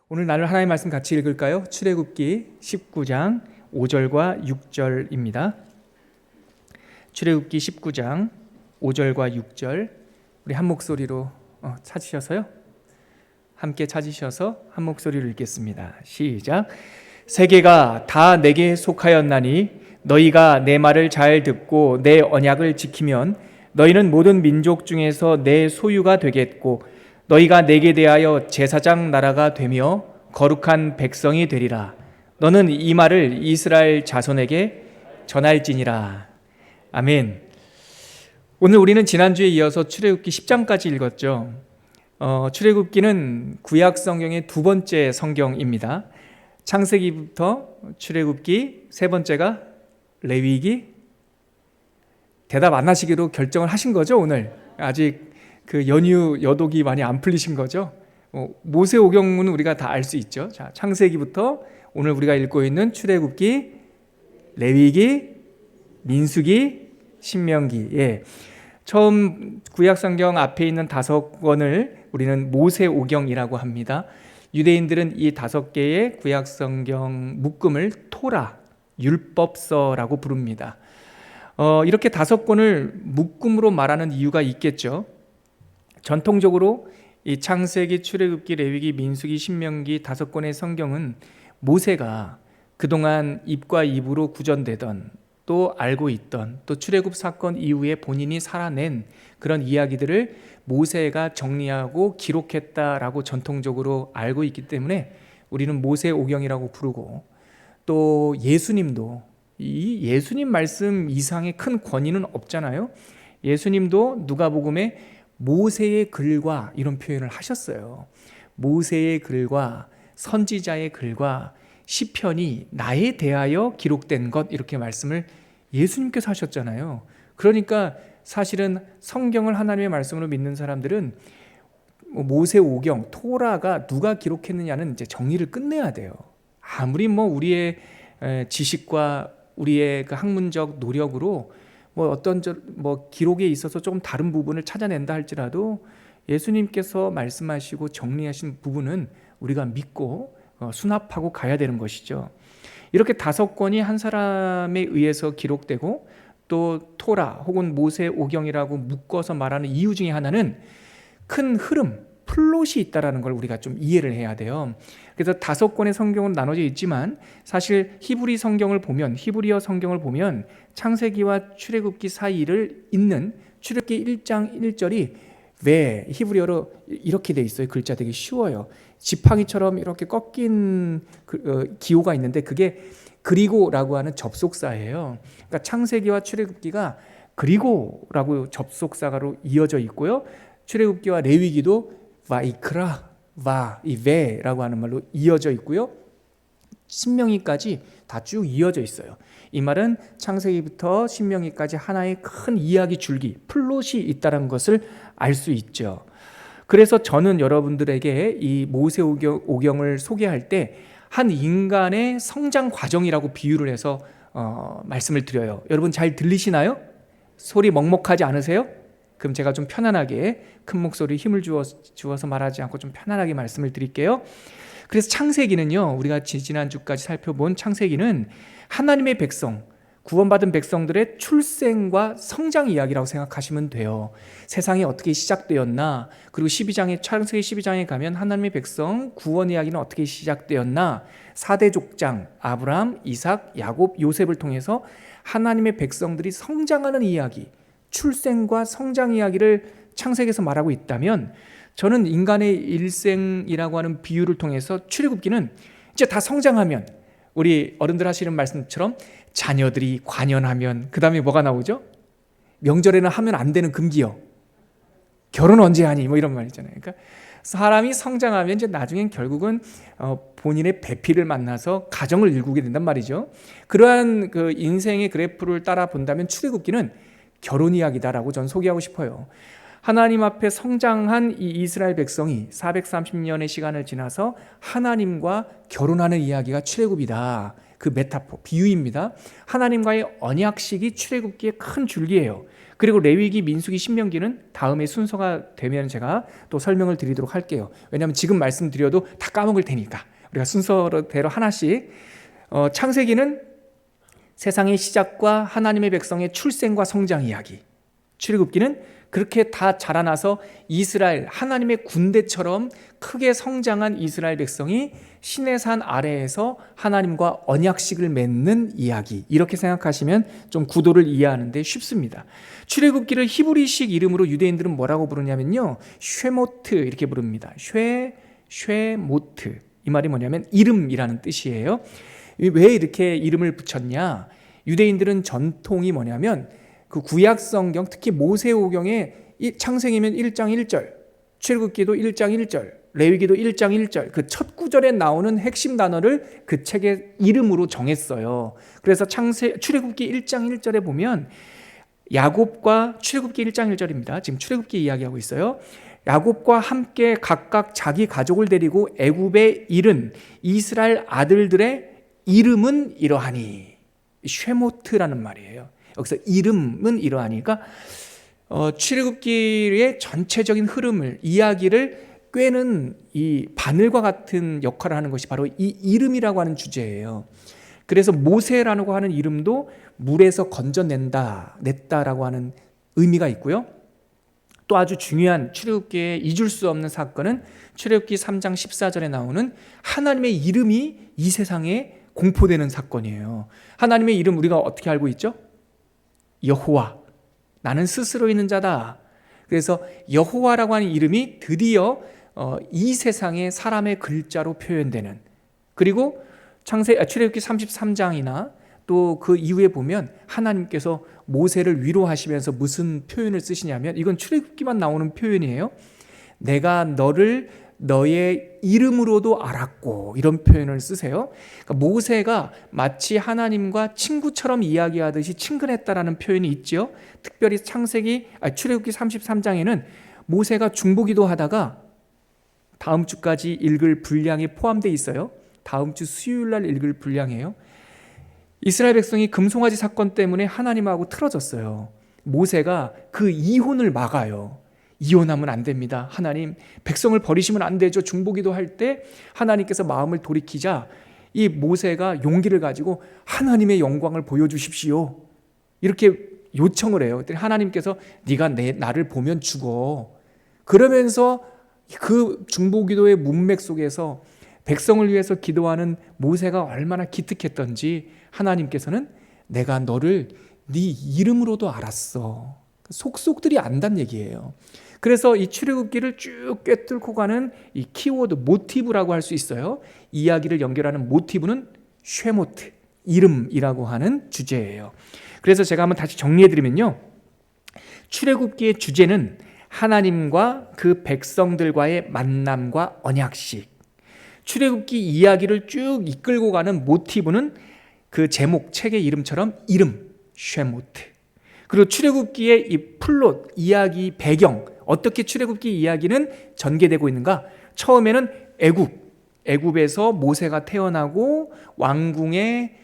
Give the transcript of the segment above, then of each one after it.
오늘 나눌 하나님의 말씀 같이 읽을까요? 출애굽기 19장 5절과 6절입니다. 출애굽기 19장 5절과 6절 우리 한 목소리로 찾으셔서요. 함께 찾으셔서 한 목소리로 읽겠습니다. 시작. 세계가 다 내게 속하였나니 너희가 내 말을 잘 듣고 내 언약을 지키면 너희는 모든 민족 중에서 내 소유가 되겠고 너희가 내게 대하여 제사장 나라가 되며 거룩한 백성이 되리라. 너는 이 말을 이스라엘 자손에게 전할지니라. 아멘. 오늘 우리는 지난주에 이어서 출애굽기 10장까지 읽었죠. 출애굽기는 구약 성경의 두 번째 성경입니다. 창세기부터 출애굽기, 세 번째가 레위기. 대답 안 하시기로 결정을 하신 거죠, 오늘? 아직 그 연휴 여독이 많이 안 풀리신 거죠? 모세오경은 우리가 다 알 수 있죠. 자, 창세기부터 오늘 우리가 읽고 있는 출애굽기, 레위기, 민수기, 신명기. 예. 처음 구약성경 앞에 있는 5권을 우리는 모세오경이라고 합니다. 유대인들은 이 5개의 구약성경 묶음을 토라, 율법서라고 부릅니다. 이렇게 5권을 묶음으로 말하는 이유가 있겠죠. 전통적으로 이 창세기, 출애굽기, 레위기, 민수기, 신명기 5권의 성경은 모세가 그동안 입과 입으로 구전되던 또 알고 있던 또 출애굽 사건 이후에 본인이 살아낸 그런 이야기들을 모세가 정리하고 기록했다라고 전통적으로 알고 있기 때문에 우리는 모세오경이라고 부르고, 또 예수님도 이 예수님 말씀 이상의 큰 권위는 없잖아요. 예수님도 누가복음에 모세의 글과 이런 표현을 하셨어요. 모세의 글과 선지자의 글과 시편이 나에 대하여 기록된 것, 이렇게 말씀을 예수님께서 하셨잖아요. 그러니까 사실은 성경을 하나님의 말씀으로 믿는 사람들은 모세오경, 토라가 누가 기록했느냐는 이제 정리를 끝내야 돼요. 아무리 우리의 지식과 우리의 그 학문적 노력으로 어떤 기록에 있어서 조금 다른 부분을 찾아낸다 할지라도 예수님께서 말씀하시고 정리하신 부분은 우리가 믿고 수납하고 가야 되는 것이죠. 이렇게 5권이 한 사람에 의해서 기록되고 또 토라 혹은 모세오경이라고 묶어서 말하는 이유 중에 하나는 큰 흐름, 플롯이 있다는 걸 우리가 좀 이해를 해야 돼요. 그래서 5권의 성경은 나눠져 있지만 사실 히브리어 성경을 보면 창세기와 출애굽기 사이를 잇는 출애굽기 1장 1절이 왜 히브리어로 이렇게 돼 있어요. 글자 되게 쉬워요. 지팡이처럼 이렇게 꺾인 기호가 있는데 그게 그리고라고 하는 접속사예요. 그러니까 창세기와 출애굽기가 그리고라고 접속사로 이어져 있고요. 출애굽기와 레위기도 와이크라, 이 왜라고 하는 말로 이어져 있고요. 신명기까지 다 쭉 이어져 있어요. 이 말은 창세기부터 신명기까지 하나의 큰 이야기 줄기, 플롯이 있다는 것을 알 수 있죠. 그래서 저는 여러분들에게 이 모세오경을 소개할 때 한 인간의 성장 과정이라고 비유를 해서 말씀을 드려요. 여러분 잘 들리시나요? 소리 먹먹하지 않으세요? 그럼 제가 좀 편안하게 큰 목소리 힘을 주어서 말하지 않고 좀 편안하게 말씀을 드릴게요. 그래서 창세기는요, 우리가 지난주까지 살펴본 창세기는 하나님의 백성, 구원받은 백성들의 출생과 성장 이야기라고 생각하시면 돼요. 세상이 어떻게 시작되었나, 그리고 창세기 12장에 가면 하나님의 백성 구원 이야기는 어떻게 시작되었나, 4대 족장 아브라함, 이삭, 야곱, 요셉을 통해서 하나님의 백성들이 성장하는 이야기, 출생과 성장 이야기를 창세기에서 말하고 있다면, 저는 인간의 일생이라고 하는 비유를 통해서 출애굽기는 이제 다 성장하면, 우리 어른들 하시는 말씀처럼 자녀들이 관연하면 그 다음에 뭐가 나오죠? 명절에는 하면 안 되는 금기요. 결혼 언제 하니? 이런 말 있잖아요. 그러니까 사람이 성장하면 이제 나중엔 결국은 본인의 배필을 만나서 가정을 일구게 된단 말이죠. 그러한 그 인생의 그래프를 따라 본다면 출애굽기는 결혼 이야기다라고 저는 소개하고 싶어요. 하나님 앞에 성장한 이 이스라엘 백성이 430년의 시간을 지나서 하나님과 결혼하는 이야기가 출애굽이다. 그 메타포, 비유입니다. 하나님과의 언약식이 출애굽기의 큰 줄기예요. 그리고 레위기, 민수기, 신명기는 다음에 순서가 되면 제가 또 설명을 드리도록 할게요. 왜냐하면 지금 말씀드려도 다 까먹을 테니까 우리가 순서대로 하나씩. 창세기는 세상의 시작과 하나님의 백성의 출생과 성장 이야기. 출애굽기는 그렇게 다 자라나서 이스라엘, 하나님의 군대처럼 크게 성장한 이스라엘 백성이 시내산 아래에서 하나님과 언약식을 맺는 이야기. 이렇게 생각하시면 좀 구도를 이해하는데 쉽습니다. 출애굽기를 히브리식 이름으로 유대인들은 뭐라고 부르냐면요, 쉐모트 이렇게 부릅니다. 쉐모트. 이 말이 뭐냐면 이름이라는 뜻이에요. 왜 이렇게 이름을 붙였냐? 유대인들은 전통이 뭐냐면 그 구약 성경, 특히 모세오경에 창세기면 1장 1절, 출애굽기도 1장 1절, 레위기도 1장 1절, 그 첫 구절에 나오는 핵심 단어를 그 책의 이름으로 정했어요. 그래서 출애굽기 1장 1절에 보면 야곱과, 출애굽기 1장 1절입니다. 지금 출애굽기 이야기하고 있어요. 야곱과 함께 각각 자기 가족을 데리고 애굽에 이른 이스라엘 아들들의 이름은 이러하니. 쉐모트라는 말이에요. 여기서 이름은 이러하니까 출애굽기의 전체적인 흐름을, 이야기를 꿰는 이 바늘과 같은 역할을 하는 것이 바로 이 이름이라고 하는 주제예요. 그래서 모세라고 하는 이름도 물에서 냈다라고 하는 의미가 있고요. 또 아주 중요한 출애굽기에 잊을 수 없는 사건은 출애굽기 3장 14절에 나오는 하나님의 이름이 이 세상에 공포되는 사건이에요. 하나님의 이름 우리가 어떻게 알고 있죠? 여호와, 나는 스스로 있는 자다. 그래서 여호와라고 하는 이름이 드디어 이 세상에 사람의 글자로 표현되는, 그리고 출애굽기 33장이나 또 그 이후에 보면 하나님께서 모세를 위로하시면서 무슨 표현을 쓰시냐면, 이건 출애굽기만 나오는 표현이에요. 내가 너를 너의 이름으로도 알았고, 이런 표현을 쓰세요. 그러니까 모세가 마치 하나님과 친구처럼 이야기하듯이 친근했다라는 표현이 있죠. 특별히 출애굽기 33장에는 모세가 중보기도 하다가 다음 주까지 읽을 분량이 포함되어 있어요. 다음 주 수요일 날 읽을 분량이에요. 이스라엘 백성이 금송아지 사건 때문에 하나님하고 틀어졌어요. 모세가 그 이혼을 막아요. 이혼하면 안 됩니다. 하나님, 백성을 버리시면 안 되죠. 중보기도 할 때 하나님께서 마음을 돌이키자 이 모세가 용기를 가지고 하나님의 영광을 보여주십시오, 이렇게 요청을 해요. 그랬더니 하나님께서 네가 나를 보면 죽어. 그러면서 그 중보기도의 문맥 속에서 백성을 위해서 기도하는 모세가 얼마나 기특했던지 하나님께서는 내가 너를 네 이름으로도 알았어. 속속들이 안단 얘기예요. 그래서 이 출애굽기를 쭉 꿰뚫고 가는 이 키워드, 모티브라고 할 수 있어요. 이야기를 연결하는 모티브는 쉐모트, 이름이라고 하는 주제예요. 그래서 제가 한번 다시 정리해드리면요, 출애굽기의 주제는 하나님과 그 백성들과의 만남과 언약식. 출애굽기 이야기를 쭉 이끌고 가는 모티브는 그 제목, 책의 이름처럼 이름, 쉐모트. 그리고 출애굽기의 이 플롯, 이야기 배경, 어떻게 출애굽기 이야기는 전개되고 있는가? 처음에는 애굽에서 모세가 태어나고 왕궁의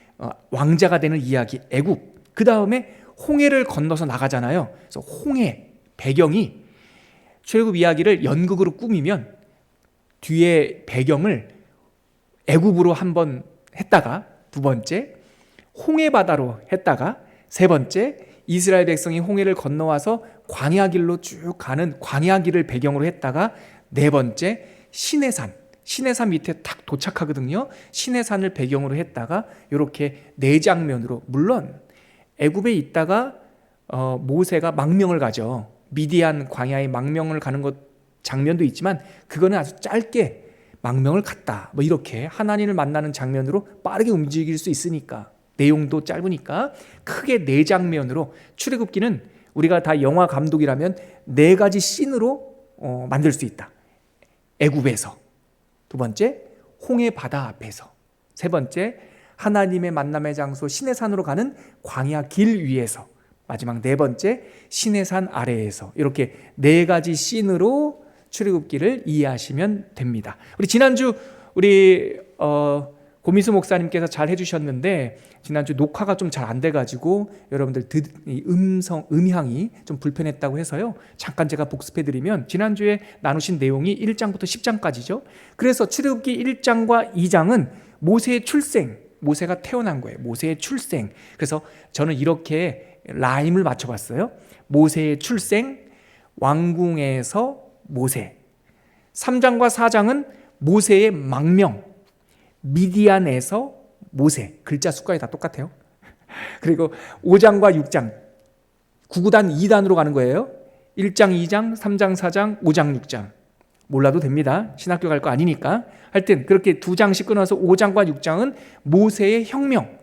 왕자가 되는 이야기, 애굽. 그 다음에 홍해를 건너서 나가잖아요. 그래서 홍해 배경이, 출애굽 이야기를 연극으로 꾸미면 뒤에 배경을 애굽으로 한번 했다가, 두 번째 홍해 바다로 했다가, 세 번째 이스라엘 백성이 홍해를 건너와서 광야길로 쭉 가는 광야길을 배경으로 했다가, 네 번째 시내산 밑에 딱 도착하거든요. 시내산을 배경으로 했다가, 이렇게 네 장면으로, 물론 애굽에 있다가 모세가 망명을 가죠. 미디안 광야에 망명을 가는 것 장면도 있지만 그거는 아주 짧게 망명을 갔다, 뭐 이렇게 하나님을 만나는 장면으로 빠르게 움직일 수 있으니까, 내용도 짧으니까 크게 네 장면으로, 출애굽기는 우리가 다 영화 감독이라면 네 가지 씬으로 만들 수 있다. 애굽에서, 두 번째 홍해 바다 앞에서, 세 번째 하나님의 만남의 장소 시내산으로 가는 광야 길 위에서, 마지막 네 번째 시내산 아래에서, 이렇게 네 가지 씬으로 출애굽기를 이해하시면 됩니다. 우리 지난주 고미수 목사님께서 잘 해주셨는데 지난주 녹화가 좀 잘 안 돼가지고 여러분들 음향이 좀 불편했다고 해서요. 잠깐 제가 복습해드리면 지난주에 나누신 내용이 1장부터 10장까지죠. 그래서 출애굽기 1장과 2장은 모세의 출생, 모세가 태어난 거예요. 모세의 출생. 그래서 저는 이렇게 라임을 맞춰봤어요. 모세의 출생, 왕궁에서 모세. 3장과 4장은 모세의 망명, 미디안에서 모세. 글자 숫자가 다 똑같아요. 그리고 5장과 6장, 9구단 2단으로 가는 거예요. 1장, 2장, 3장, 4장, 5장, 6장. 몰라도 됩니다. 신학교 갈 거 아니니까. 하여튼 그렇게 2장씩 끊어서 5장과 6장은 모세의 혁명.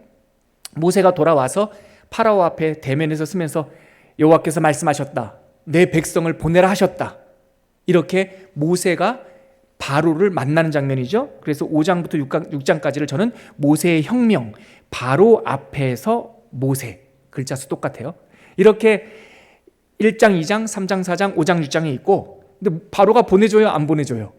모세가 돌아와서 파라오 앞에 대면에서 서면서 여호와께서 말씀하셨다. 내 백성을 보내라 하셨다. 이렇게 모세가 바로를 만나는 장면이죠. 그래서 5장부터 6장까지를 저는 모세의 혁명, 바로 앞에서 모세. 글자 수 똑같아요. 이렇게 1장, 2장, 3장, 4장, 5장, 6장이 있고, 근데 바로가 보내줘요? 안 보내줘요?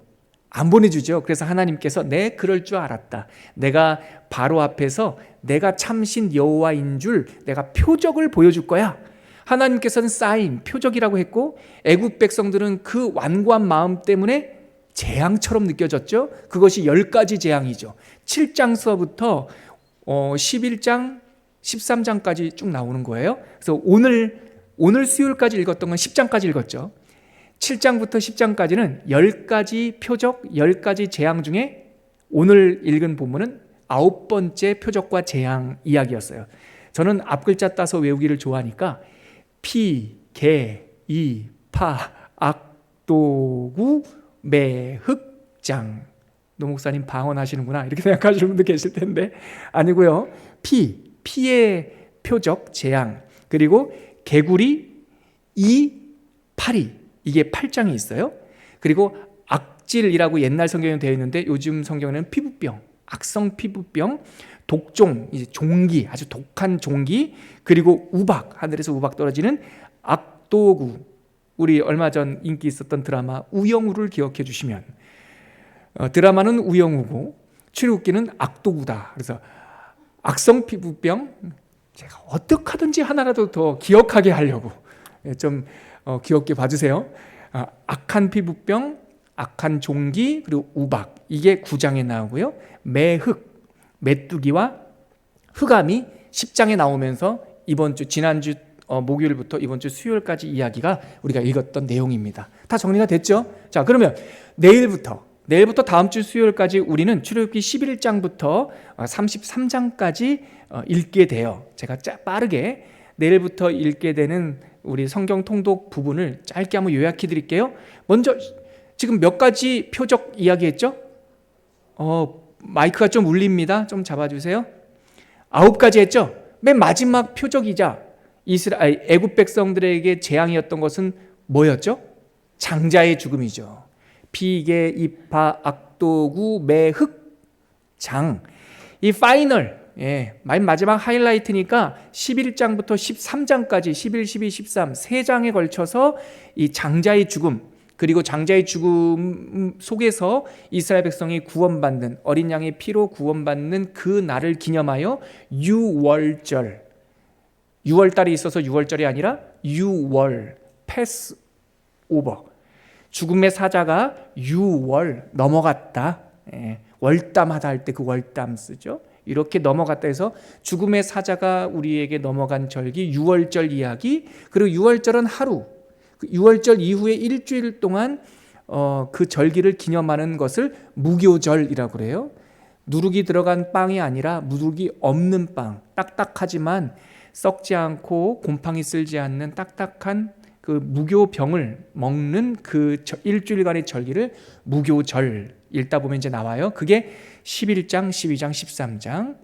안 보내주죠. 그래서 하나님께서 그럴 줄 알았다. 내가 바로 앞에서 내가 참신 여호와인 줄 내가 표적을 보여줄 거야. 하나님께서는 사인, 표적이라고 했고, 애국 백성들은 그 완고한 마음 때문에 재앙처럼 느껴졌죠. 그것이 10가지 재앙이죠. 7장서부터 11장, 13장까지 쭉 나오는 거예요. 그래서 오늘 수요일까지 읽었던 건 10장까지 읽었죠. 7장부터 10장까지는 10가지 표적, 10가지 재앙 중에 오늘 읽은 본문은 9번째 표적과 재앙 이야기였어요. 저는 앞글자 따서 외우기를 좋아하니까 피, 개, 이, 파, 악, 도구, 매, 흑, 장. 노 목사님 방언하시는구나 이렇게 생각하시는 분도 계실 텐데 아니고요. 피의 표적, 재앙. 그리고 개구리, 이, 파리. 이게 8장이 있어요. 그리고 악질이라고 옛날 성경에 되어 있는데 요즘 성경에는 피부병, 악성 피부병, 독종, 이제 종기, 아주 독한 종기, 그리고 우박, 하늘에서 우박 떨어지는 악도구. 우리 얼마 전 인기 있었던 드라마 우영우를 기억해 주시면 드라마는 우영우고 출애굽기는 악도구다. 그래서 악성 피부병, 제가 어떻게 하든지 하나라도 더 기억하게 하려고 좀 귀엽게 봐주세요. 악한 피부병, 악한 종기, 그리고 우박. 이게 9장에 나오고요. 매흑, 메뚜기와 흑암이 10장에 나오면서 지난주 목요일부터 이번 주 수요일까지 이야기가 우리가 읽었던 내용입니다. 다 정리가 됐죠? 자, 그러면 내일부터 다음 주 수요일까지 우리는 출애굽기 11장부터 33장까지 읽게 돼요. 제가 빠르게 내일부터 읽게 되는 우리 성경 통독 부분을 짧게 한번 요약해 드릴게요. 먼저 지금 몇 가지 표적 이야기했죠? 마이크가 좀 울립니다. 좀 잡아주세요. 9가지 했죠? 맨 마지막 표적이자 애굽 백성들에게 재앙이었던 것은 뭐였죠? 장자의 죽음이죠. 피개, 이파, 악도구, 매흑, 장. 이 파이널, 맨 마지막 하이라이트니까 11장부터 13장까지 11, 12, 13 3장에 걸쳐서 이 장자의 죽음, 그리고 장자의 죽음 속에서 이스라엘 백성이 구원받는, 어린 양의 피로 구원받는 그 날을 기념하여 유월절, 6월달이 있어서 6월절이 아니라 유월, 패스 오버, 죽음의 사자가 유월 넘어갔다. 월담하다 할 때 그 월담 쓰죠. 이렇게 넘어갔다 해서 죽음의 사자가 우리에게 넘어간 절기, 유월절 이야기. 그리고 유월절은 하루, 유월절 이후에 일주일 동안 그 절기를 기념하는 것을 무교절이라고 그래요. 누룩이 들어간 빵이 아니라 누룩이 없는 빵, 딱딱하지만 썩지 않고 곰팡이 쓸지 않는 딱딱한 그 무교병을 먹는 그 일주일간의 절기를 무교절 읽다 보면 이제 나와요. 그게 11장, 12장, 13장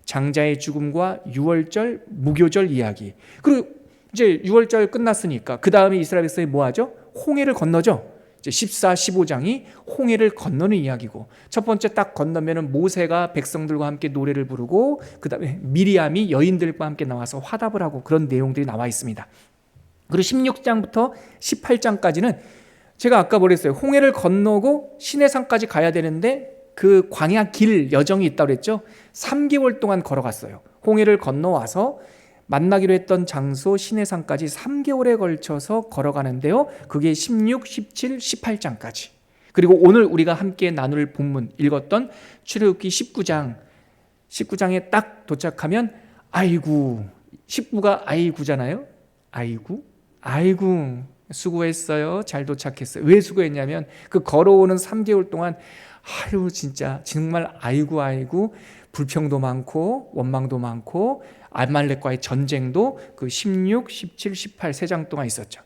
장자의 죽음과 유월절, 무교절 이야기. 그리고 이제 유월절 끝났으니까 그 다음에 이스라엘 백성이 뭐 하죠? 홍해를 건너죠. 이제 14, 15장이 홍해를 건너는 이야기고, 첫 번째 딱 건너면은 모세가 백성들과 함께 노래를 부르고, 그 다음에 미리암이 여인들과 함께 나와서 화답을 하고, 그런 내용들이 나와 있습니다. 그리고 16장부터 18장까지는 제가 아까 뭐랬어요? 홍해를 건너고 시내산까지 가야 되는데 그 광야 길 여정이 있다고 그랬죠. 3개월 동안 걸어갔어요. 홍해를 건너와서 만나기로 했던 장소 시내산까지 3개월에 걸쳐서 걸어가는데요. 그게 16, 17, 18장까지. 그리고 오늘 우리가 함께 나눌 본문 읽었던 출애굽기 19장에 딱 도착하면 아이고, 19가 아이구잖아요. 아이고 수고했어요. 잘 도착했어요. 왜 수고했냐면 그 걸어오는 3개월 동안 아유 진짜 정말 아이고 불평도 많고 원망도 많고 아말렉과의 전쟁도 그 16, 17, 18 3장 동안 있었죠.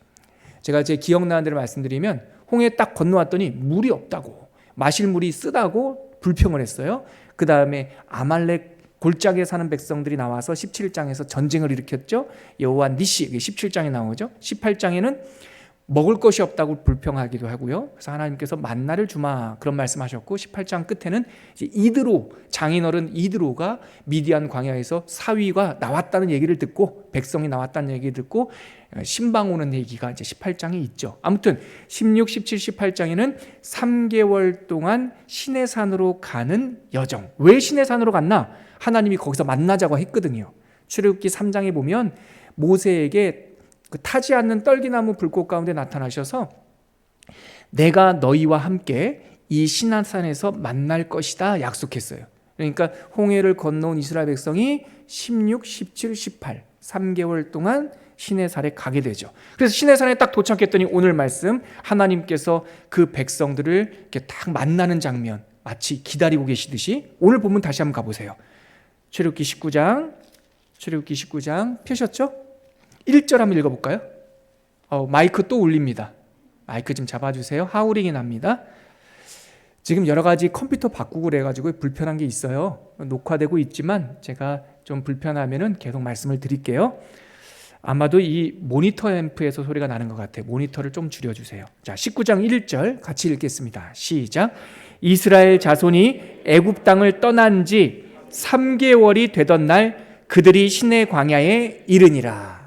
제가 제 기억나는 대로 말씀드리면 홍해 딱 건너왔더니 물이 없다고, 마실 물이 쓰다고 불평을 했어요. 그 다음에 아말렉 골짜기에 사는 백성들이 나와서 17장에서 전쟁을 일으켰죠. 여호와 니시, 17장에 나오죠. 18장에는 먹을 것이 없다고 불평하기도 하고요. 그래서 하나님께서 만나를 주마 그런 말씀하셨고, 18장 끝에는 이제 이드로, 장인어른 이드로가 미디안 광야에서 사위가 나왔다는 얘기를 듣고, 백성이 나왔다는 얘기를 듣고 신방 오는 얘기가 이제 18장에 있죠. 아무튼 16, 17, 18장에는 3개월 동안 시내산으로 가는 여정. 왜 시내산으로 갔나? 하나님이 거기서 만나자고 했거든요. 출애굽기 3장에 보면 모세에게 그 타지 않는 떨기나무 불꽃 가운데 나타나셔서 내가 너희와 함께 이 시내산에서 만날 것이다 약속했어요. 그러니까 홍해를 건너온 이스라엘 백성이 16, 17, 18 3개월 동안 시내산에 가게 되죠. 그래서 시내산에 딱 도착했더니 오늘 말씀 하나님께서 그 백성들을 이렇게 딱 만나는 장면 마치 기다리고 계시듯이 오늘 본문 다시 한번 가보세요. 출애굽기 19장 펴셨죠? 1절 한번 읽어볼까요? 마이크 또 울립니다. 마이크 좀 잡아주세요. 하우링이 납니다. 지금 여러 가지 컴퓨터 바꾸고 그래가지고 불편한 게 있어요. 녹화되고 있지만 제가 좀 불편하면은 계속 말씀을 드릴게요. 아마도 이 모니터 앰프에서 소리가 나는 것 같아요. 모니터를 좀 줄여주세요. 자, 19장 1절 같이 읽겠습니다. 시작. 이스라엘 자손이 애굽 땅을 떠난 지 3개월이 되던 날 그들이 시내 광야에 이르니라.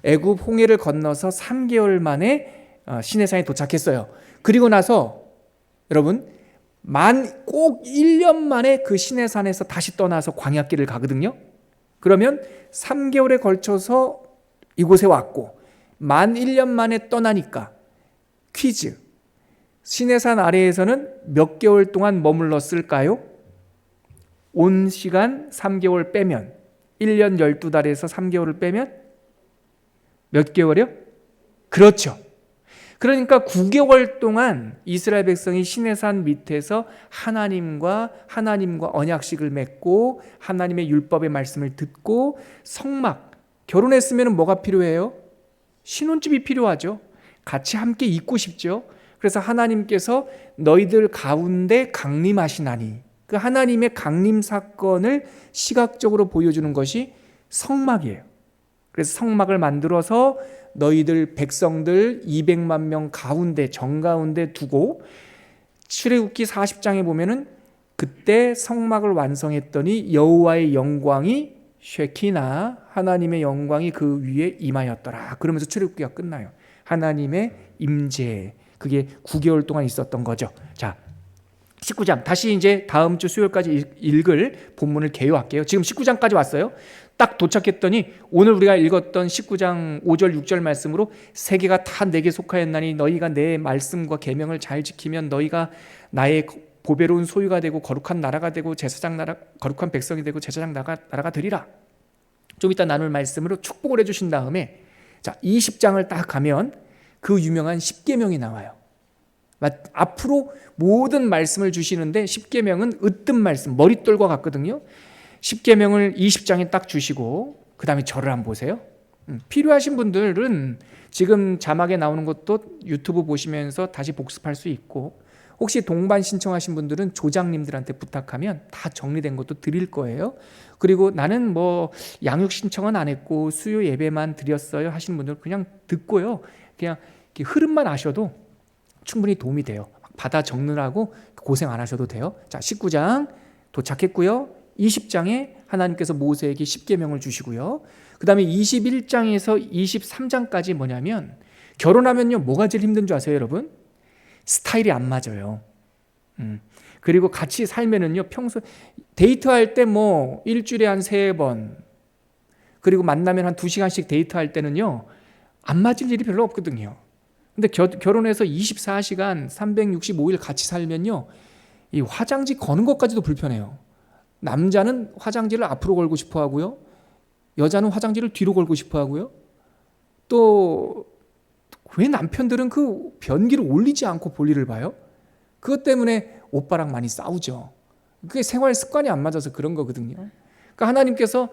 애굽 홍해를 건너서 3개월 만에 시내산에 도착했어요. 그리고 나서 여러분 꼭 1년 만에 그 시내산에서 다시 떠나서 광야길을 가거든요. 그러면 3개월에 걸쳐서 이곳에 왔고 만 1년 만에 떠나니까 퀴즈. 시내산 아래에서는 몇 개월 동안 머물렀을까요? 온 시간 3개월 빼면 1년 12달에서 3개월을 빼면 몇 개월이요? 그렇죠. 그러니까 9개월 동안 이스라엘 백성이 시내산 밑에서 하나님과 언약식을 맺고 하나님의 율법의 말씀을 듣고 성막, 결혼했으면 뭐가 필요해요? 신혼집이 필요하죠. 같이 함께 있고 싶죠. 그래서 하나님께서 너희들 가운데 강림하시나니 그 하나님의 강림 사건을 시각적으로 보여주는 것이 성막이에요. 그래서 성막을 만들어서 너희들 백성들 200만 명 가운데 정가운데 두고 출애굽기 40장에 보면은 그때 성막을 완성했더니 여호와의 영광이 쉐키나 하나님의 영광이 그 위에 임하였더라. 그러면서 출애굽기가 끝나요. 하나님의 임재. 그게 9개월 동안 있었던 거죠. 자, 19장 다시 이제 다음 주 수요일까지 읽을 본문을 개요할게요. 지금 19장까지 왔어요. 딱 도착했더니 오늘 우리가 읽었던 19장 5절 6절 말씀으로 세계가 다 내게 속하였나니 너희가 내 말씀과 계명을 잘 지키면 너희가 나의 보배로운 소유가 되고 거룩한 나라가 되고 제사장 나라, 거룩한 백성이 되고 제사장 나라가 되리라. 좀 이따 나눌 말씀으로 축복을 해주신 다음에 자 20장을 딱 가면 그 유명한 10계명이 나와요. 앞으로 모든 말씀을 주시는데 10계명은 으뜸 말씀, 머릿돌과 같거든요. 10계명을 20장에 딱 주시고 그 다음에 저를 한번 보세요. 필요하신 분들은 지금 자막에 나오는 것도 유튜브 보시면서 다시 복습할 수 있고 혹시 동반 신청하신 분들은 조장님들한테 부탁하면 다 정리된 것도 드릴 거예요. 그리고 나는 뭐 양육 신청은 안 했고 수요 예배만 드렸어요 하시는 분들 그냥 듣고요. 그냥 흐름만 아셔도 충분히 도움이 돼요. 받아 적느라고 고생 안 하셔도 돼요. 자, 19장 도착했고요. 20장에 하나님께서 모세에게 10계명을 주시고요. 그 다음에 21장에서 23장까지 뭐냐면 결혼하면요 뭐가 제일 힘든 줄 아세요 여러분? 스타일이 안 맞아요. 그리고 같이 살면은요, 평소 데이트할 때 뭐 일주일에 한 3번, 그리고 만나면 한 2시간씩 데이트할 때는요, 안 맞을 일이 별로 없거든요. 근데 결혼해서 24시간 365일 같이 살면요, 이 화장지 거는 것까지도 불편해요. 남자는 화장지를 앞으로 걸고 싶어 하고요, 여자는 화장지를 뒤로 걸고 싶어 하고요. 또 왜 남편들은 그 변기를 올리지 않고 볼일을 봐요? 그것 때문에 오빠랑 많이 싸우죠. 그게 생활 습관이 안 맞아서 그런 거거든요. 그러니까 하나님께서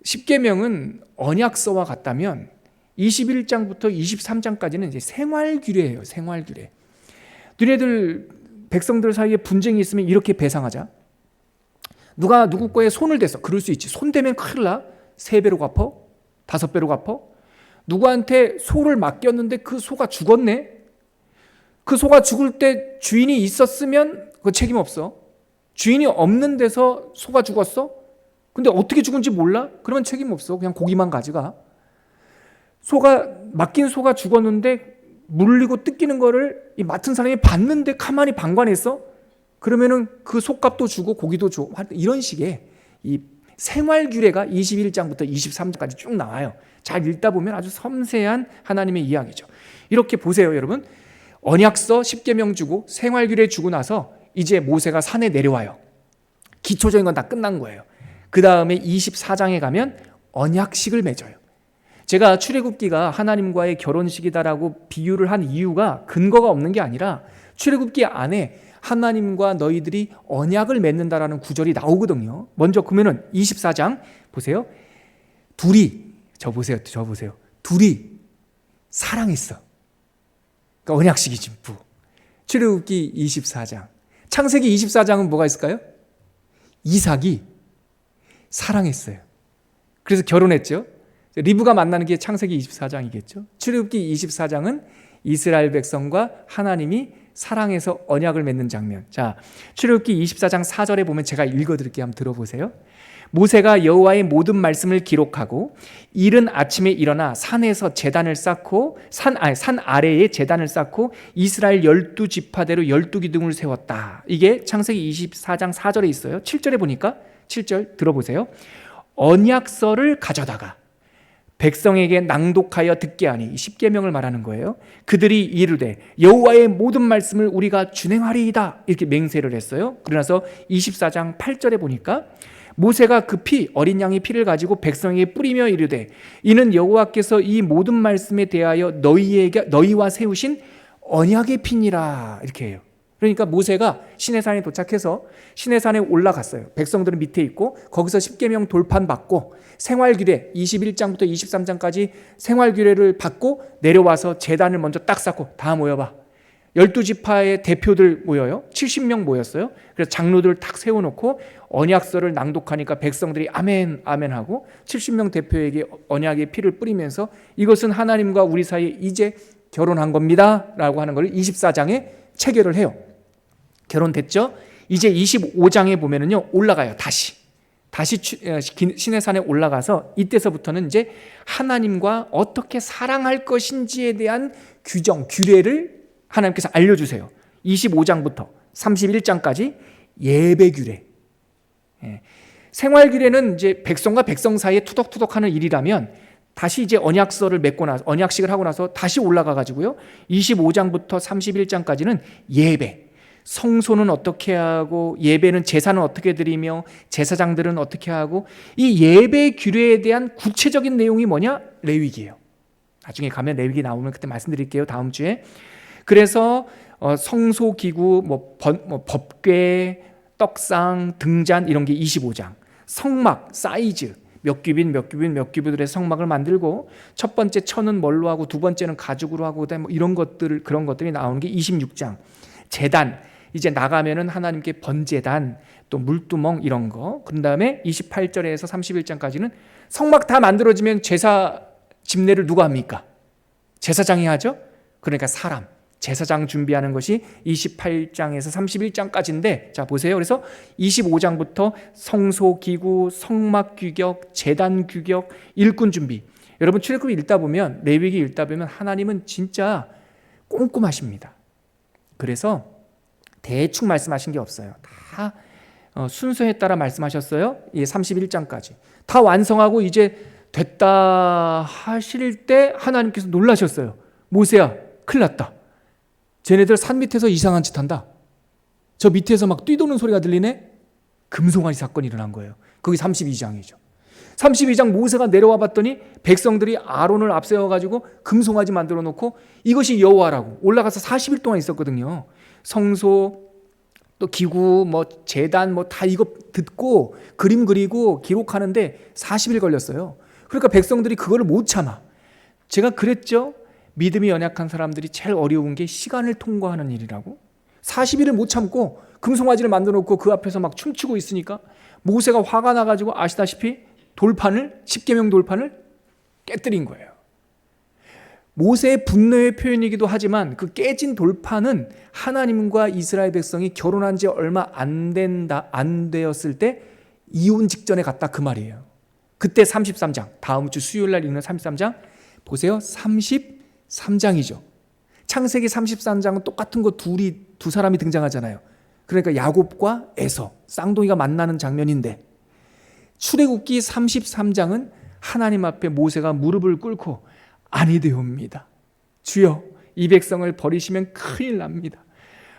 십계명은 언약서와 같다면 21장부터 23장까지는 이제 생활 규례예요. 생활 규례. 너네들 백성들 사이에 분쟁이 있으면 이렇게 배상하자. 누가 누구 거에 손을 댔어. 그럴 수 있지. 손 대면 큰일 나. 3배로 갚어? 5배로 갚어? 누구한테 소를 맡겼는데 그 소가 죽었네? 그 소가 죽을 때 주인이 있었으면 그 책임 없어. 주인이 없는 데서 소가 죽었어? 근데 어떻게 죽은지 몰라? 그러면 책임 없어. 그냥 고기만 가져가. 맡긴 소가 죽었는데 물리고 뜯기는 거를 이 맡은 사람이 봤는데 가만히 방관했어? 그러면은 그 속값도 주고 고기도 줘. 이런 식의 이 생활 규례가 21장부터 23장까지 쭉 나와요. 잘 읽다 보면 아주 섬세한 하나님의 이야기죠. 이렇게 보세요, 여러분. 언약서 10계명 주고 생활 규례 주고 나서 이제 모세가 산에 내려와요. 기초적인 건 다 끝난 거예요. 그 다음에 24장에 가면 언약식을 맺어요. 제가 출애굽기가 하나님과의 결혼식이다라고 비유를 한 이유가 근거가 없는 게 아니라 출애굽기 안에 하나님과 너희들이 언약을 맺는다라는 구절이 나오거든요. 먼저 그러면은 24장 보세요. 저 보세요. 둘이 사랑했어. 그러니까 언약식이지. 출애굽기 24장. 창세기 24장은 뭐가 있을까요? 이삭이 사랑했어요. 그래서 결혼했죠. 리브가 만나는 게 창세기 24장이겠죠. 출애굽기 24장은 이스라엘 백성과 하나님이 사랑해서 언약을 맺는 장면. 자, 출애굽기 24장 4절에 보면 제가 읽어드릴게요. 한번 들어보세요. 모세가 여호와의 모든 말씀을 기록하고 이른 아침에 일어나 산에서 제단을 쌓고 산 아래에 제단을 쌓고 이스라엘 12지파대로 12기둥을 세웠다. 이게 창세기 24장 4절에 있어요. 7절에 보니까 7절 들어보세요. 언약서를 가져다가 백성에게 낭독하여 듣게 하니, 10계명을 말하는 거예요. 그들이 이르되 여호와의 모든 말씀을 우리가 준행하리이다, 이렇게 맹세를 했어요. 그러나서 24장 8절에 보니까 모세가 그 어린 양의 피를 가지고 백성에게 뿌리며 이르되 이는 여호와께서 이 모든 말씀에 대하여 너희와 세우신 언약의 피니라, 이렇게 해요. 그러니까 모세가 시내산에 도착해서 시내산에 올라갔어요. 백성들은 밑에 있고 거기서 10계명 돌판 받고 생활규례 21장부터 23장까지 생활규례를 받고 내려와서 제단을 먼저 딱 쌓고 다 모여봐. 12지파의 대표들 모여요. 70명 모였어요. 그래서 장로들을 탁 세워놓고 언약서를 낭독하니까 백성들이 아멘 아멘 하고 70명 대표에게 언약의 피를 뿌리면서 이것은 하나님과 우리 사이에 이제 결혼한 겁니다 라고 하는 걸 24장에 체결을 해요. 결혼됐죠? 이제 25장에 보면은요, 올라가요. 다시 시내산에 올라가서 이때서부터는 이제 하나님과 어떻게 사랑할 것인지에 대한 규례를 하나님께서 알려주세요. 25장부터 31장까지 예배 규례. 생활 규례는 이제 백성과 백성 사이에 투덕투덕하는 일이라면 다시 이제 언약식을 하고 나서 다시 올라가 가지고요. 25장부터 31장까지는 예배. 성소는 어떻게 하고 예배는 제사는 어떻게 드리며 제사장들은 어떻게 하고, 이 예배 규례에 대한 구체적인 내용이 뭐냐? 레위기예요. 나중에 가면 레위기 나오면 그때 말씀드릴게요. 다음 주에. 그래서 성소 기구, 법궤, 떡상, 등잔 이런 게 25장. 성막 사이즈 몇 규빗들의 성막을 만들고 첫 번째 천은 뭘로 하고 두 번째는 가죽으로 하고 이런 그런 것들이 나오는 게 26장. 제단, 이제 나가면은 하나님께 번제단, 또 물두멍 이런 거. 그런 다음에 28절에서 31장까지는 성막 다 만들어지면 제사 집례를 누가 합니까? 제사장이 하죠. 그러니까 제사장 준비하는 것이 28장에서 31장까지인데, 자 보세요. 그래서 25장부터 성소 기구, 성막 규격, 제단 규격, 일꾼 준비. 여러분 출애굽기 읽다 보면, 레위기 읽다 보면 하나님은 진짜 꼼꼼하십니다. 그래서 대충 말씀하신 게 없어요. 다 순서에 따라 말씀하셨어요. 31장까지 다 완성하고 이제 됐다 하실 때 하나님께서 놀라셨어요. 모세야, 큰일 났다. 쟤네들 산 밑에서 이상한 짓 한다. 저 밑에서 막 뛰도는 소리가 들리네. 금송아지 사건이 일어난 거예요. 거기 32장이죠. 32장 모세가 내려와 봤더니 백성들이 아론을 앞세워가지고 금송아지 만들어 놓고 이것이 여호와라고 올라가서 40일 동안 있었거든요. 성소 또 기구 뭐 제단 뭐 다 이거 듣고 그림 그리고 기록하는데 40일 걸렸어요. 그러니까 백성들이 그거를 못 참아. 제가 그랬죠. 믿음이 연약한 사람들이 제일 어려운 게 시간을 통과하는 일이라고. 40일을 못 참고 금송아지를 만들어 놓고 그 앞에서 막 춤추고 있으니까 모세가 화가 나가지고 아시다시피 돌판을 10계명 돌판을 깨뜨린 거예요. 모세의 분노의 표현이기도 하지만 그 깨진 돌판은 하나님과 이스라엘 백성이 결혼한 지 얼마 안 되었을 때 이혼 직전에 갔다 그 말이에요. 그때 33장, 다음 주 수요일 날 읽는 33장 보세요. 33장이죠. 창세기 33장은 똑같은 거 두 사람이 등장하잖아요. 그러니까 야곱과 에서 쌍둥이가 만나는 장면인데 출애굽기 33장은 하나님 앞에 모세가 무릎을 꿇고 아니되옵니다. 주여, 이 백성을 버리시면 큰일 납니다.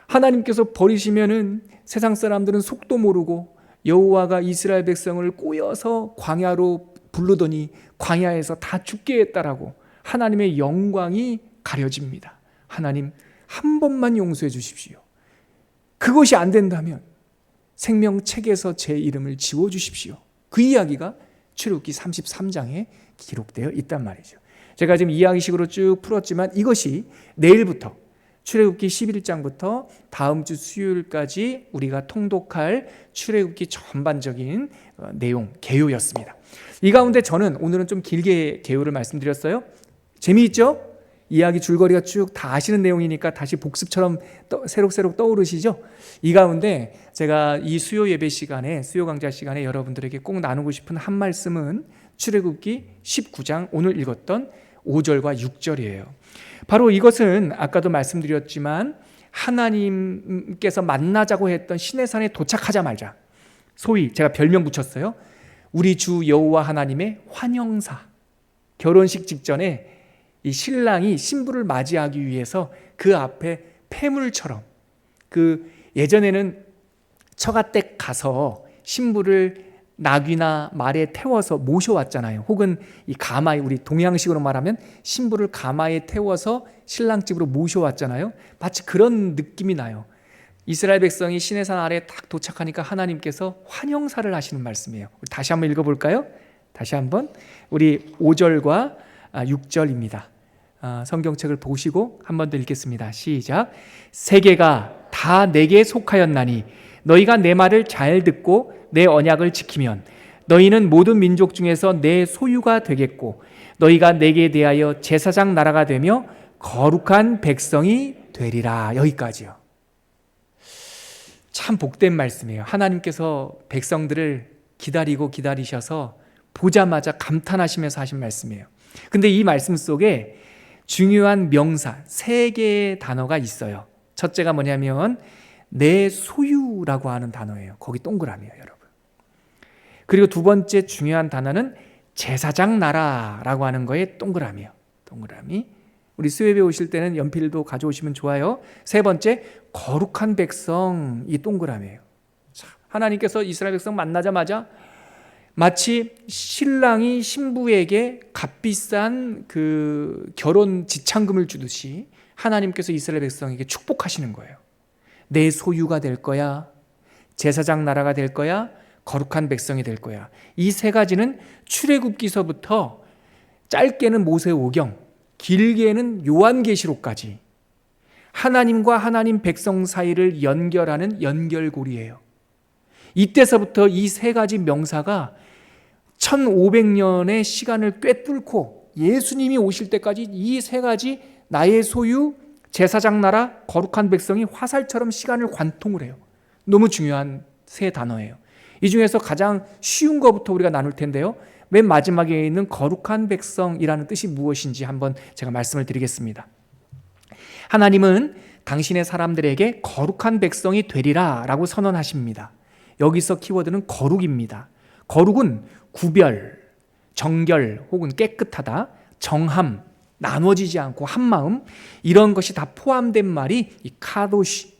하나님께서 버리시면은 세상 사람들은 속도 모르고 여호와가 이스라엘 백성을 꼬여서 광야로 부르더니 광야에서 다 죽게 했다라고 하나님의 영광이 가려집니다. 하나님 한 번만 용서해 주십시오. 그것이 안 된다면 생명책에서 제 이름을 지워주십시오. 그 이야기가 출애굽기 33장에 기록되어 있단 말이죠. 제가 지금 이야기식으로 쭉 풀었지만 이것이 내일부터 출애굽기 11장부터 다음 주 수요일까지 우리가 통독할 출애굽기 전반적인 내용, 개요였습니다. 이 가운데 저는 오늘은 좀 길게 개요를 말씀드렸어요. 재미있죠? 이야기 줄거리가 쭉 다 아시는 내용이니까 다시 복습처럼 새록새록 떠오르시죠? 이 가운데 제가 이 수요 예배 시간에, 수요 강좌 시간에 여러분들에게 꼭 나누고 싶은 한 말씀은 출애굽기 19장 오늘 읽었던 5절과 6절이에요. 바로 이것은 아까도 말씀드렸지만 하나님께서 만나자고 했던 시내산에 도착하자마자 소위 제가 별명 붙였어요. 우리 주 여호와 하나님의 환영사. 결혼식 직전에 이 신랑이 신부를 맞이하기 위해서 그 앞에 폐물처럼 그 예전에는 처가댁 가서 신부를 낙이나 말에 태워서 모셔왔잖아요. 혹은 이 가마에, 우리 동양식으로 말하면 신부를 가마에 태워서 신랑 집으로 모셔왔잖아요. 마치 그런 느낌이 나요. 이스라엘 백성이 시내산 아래에 딱 도착하니까 하나님께서 환영사를 하시는 말씀이에요. 다시 한번 읽어볼까요? 다시 한번 우리 5절과 6절입니다. 성경책을 보시고 한 번 더 읽겠습니다. 시작. 세계가 다 내게 속하였나니 너희가 내 말을 잘 듣고 내 언약을 지키면 너희는 모든 민족 중에서 내 소유가 되겠고 너희가 내게 대하여 제사장 나라가 되며 거룩한 백성이 되리라. 여기까지요. 참 복된 말씀이에요. 하나님께서 백성들을 기다리고 기다리셔서 보자마자 감탄하시면서 하신 말씀이에요. 근데 이 말씀 속에 중요한 명사 3개의 단어가 있어요. 첫째가 뭐냐면 내 소유라고 하는 단어예요. 거기 동그라미예요, 여러분. 그리고 두 번째 중요한 단어는 제사장 나라라고 하는 거에 동그라미예요. 동그라미. 우리 수요예배 오실 때는 연필도 가져오시면 좋아요. 세 번째, 거룩한 백성, 이 동그라미예요. 하나님께서 이스라엘 백성 만나자마자 마치 신랑이 신부에게 값비싼 그 결혼 지참금을 주듯이 하나님께서 이스라엘 백성에게 축복하시는 거예요. 내 소유가 될 거야. 제사장 나라가 될 거야. 거룩한 백성이 될 거야. 이 3가지는 출애굽기서부터 짧게는 모세오경, 길게는 요한계시록까지 하나님과 하나님 백성 사이를 연결하는 연결고리예요. 이때서부터 이 3가지 명사가 1500년의 시간을 꿰뚫고 예수님이 오실 때까지 이 3가지 나의 소유, 제사장 나라, 거룩한 백성이 화살처럼 시간을 관통을 해요. 너무 중요한 3 단어예요. 이 중에서 가장 쉬운 것부터 우리가 나눌 텐데요. 맨 마지막에 있는 거룩한 백성이라는 뜻이 무엇인지 한번 제가 말씀을 드리겠습니다. 하나님은 당신의 사람들에게 거룩한 백성이 되리라 라고 선언하십니다. 여기서 키워드는 거룩입니다. 거룩은 구별, 정결 혹은 깨끗하다, 정함, 나눠지지 않고 한마음, 이런 것이 다 포함된 말이 이 카도시,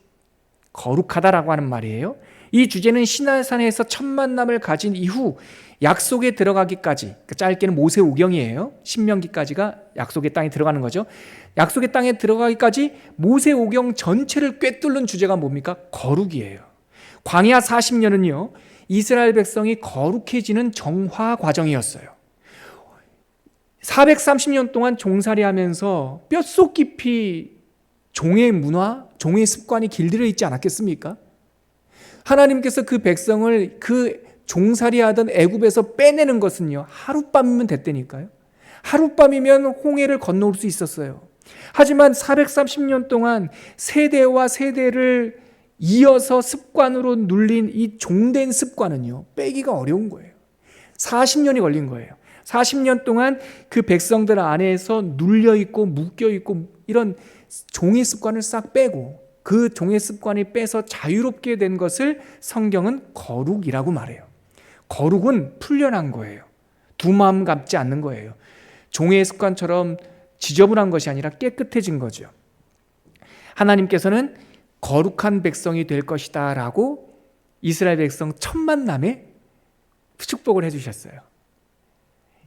거룩하다라고 하는 말이에요. 이 주제는 시내산에서 첫 만남을 가진 이후 약속에 들어가기까지, 짧게는 모세오경이에요. 신명기까지가 약속의 땅에 들어가는 거죠. 약속의 땅에 들어가기까지 모세오경 전체를 꿰뚫는 주제가 뭡니까? 거룩이에요. 광야 40년은요 이스라엘 백성이 거룩해지는 정화 과정이었어요. 430년 동안 종살이하면서 뼛속 깊이 종의 문화, 종의 습관이 길들여 있지 않았겠습니까? 하나님께서 그 백성을 그 종살이하던 애굽에서 빼내는 것은요 하룻밤이면 됐다니까요. 하룻밤이면 홍해를 건너올 수 있었어요. 하지만 430년 동안 세대와 세대를 이어서 습관으로 눌린 이 종된 습관은요 빼기가 어려운 거예요. 40년이 걸린 거예요. 40년 동안 그 백성들 안에서 눌려있고 묶여있고 이런 종의 습관을 싹 빼고 그 종의 습관이 빼서 자유롭게 된 것을 성경은 거룩이라고 말해요. 거룩은 풀려난 거예요. 두 마음 같지 않는 거예요. 종의 습관처럼 지저분한 것이 아니라 깨끗해진 거죠. 하나님께서는 거룩한 백성이 될 것이다 라고 이스라엘 백성 첫 만남에 축복을 해주셨어요.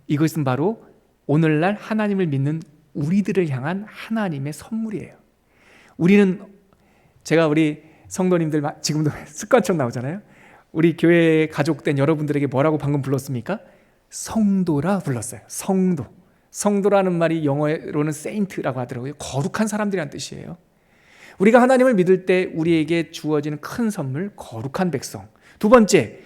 이것은 바로 오늘날 하나님을 믿는 우리들을 향한 하나님의 선물이에요. 제가 우리 성도님들 지금도 습관처럼 나오잖아요. 우리 교회에 가족된 여러분들에게 뭐라고 방금 불렀습니까? 성도라 불렀어요. 성도라는 말이 영어로는 saint라고 하더라고요. 거룩한 사람들이란 뜻이에요. 우리가 하나님을 믿을 때 우리에게 주어지는 큰 선물, 거룩한 백성. 두 번째,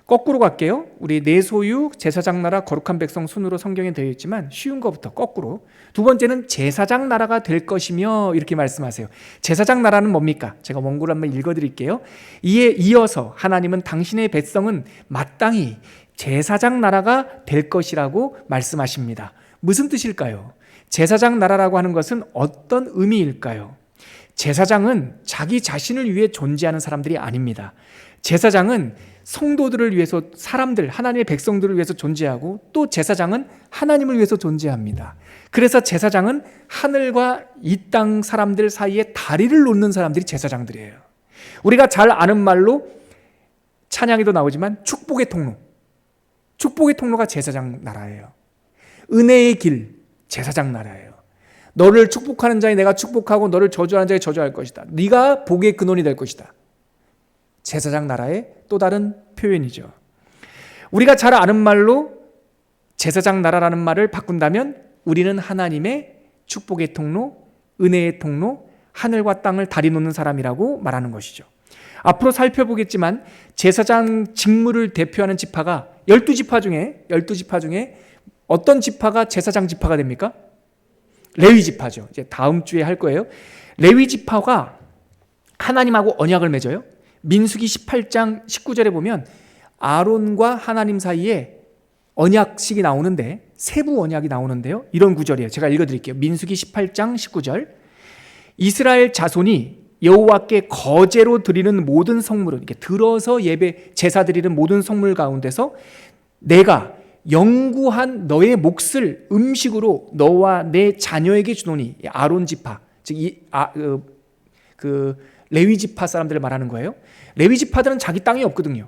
거꾸로 갈게요. 우리 내 소유 제사장 나라 거룩한 백성 순으로 성경에 되어 있지만 쉬운 것부터 거꾸로. 두 번째는 제사장 나라가 될 것이며 이렇게 말씀하세요. 제사장 나라는 뭡니까? 제가 원고를 한번 읽어드릴게요. 이에 이어서 하나님은 당신의 백성은 마땅히 제사장 나라가 될 것이라고 말씀하십니다. 무슨 뜻일까요? 제사장 나라라고 하는 것은 어떤 의미일까요? 제사장은 자기 자신을 위해 존재하는 사람들이 아닙니다. 제사장은 성도들을 위해서 사람들, 하나님의 백성들을 위해서 존재하고 또 제사장은 하나님을 위해서 존재합니다. 그래서 제사장은 하늘과 이 땅 사람들 사이에 다리를 놓는 사람들이 제사장들이에요. 우리가 잘 아는 말로 찬양에도 나오지만 축복의 통로가 제사장 나라예요. 은혜의 길, 제사장 나라예요. 너를 축복하는 자에 내가 축복하고 너를 저주하는 자에 저주할 것이다. 네가 복의 근원이 될 것이다. 제사장 나라의 또 다른 표현이죠. 우리가 잘 아는 말로 제사장 나라라는 말을 바꾼다면 우리는 하나님의 축복의 통로, 은혜의 통로, 하늘과 땅을 다리 놓는 사람이라고 말하는 것이죠. 앞으로 살펴보겠지만 제사장 직무를 대표하는 지파가 12지파 중에 어떤 지파가 제사장 지파가 됩니까? 레위 지파죠. 이제 다음 주에 할 거예요. 레위 지파가 하나님하고 언약을 맺어요. 민수기 18장 19절에 보면 아론과 하나님 사이에 언약식이 나오는데 세부 언약이 나오는데요. 이런 구절이에요. 제가 읽어드릴게요. 민수기 18장 19절. 이스라엘 자손이 여호와께 거제로 드리는 모든 성물은 이렇게 들어서 예배 제사 드리는 모든 성물 가운데서 내가 영구한 너의 몫을 음식으로 너와 내 자녀에게 주노니 아론 지파 즉 레위 지파 사람들을 말하는 거예요. 레위 지파들은 자기 땅이 없거든요.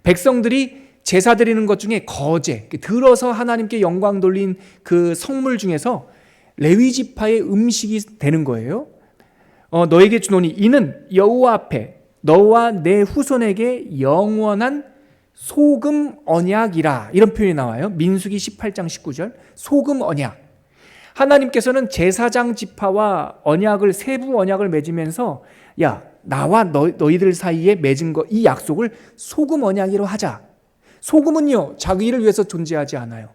백성들이 제사 드리는 것 중에 거제 들어서 하나님께 영광 돌린 그 성물 중에서 레위 지파의 음식이 되는 거예요. 너에게 주노니 이는 여호와 앞에 너와 내 후손에게 영원한 소금 언약이라 이런 표현이 나와요. 민수기 18장 19절 소금 언약. 하나님께서는 제사장 지파와 언약을 세부 언약을 맺으면서 야 나와 너희들 사이에 맺은 거 이 약속을 소금 언약으로 하자. 소금은요 자기를 위해서 존재하지 않아요.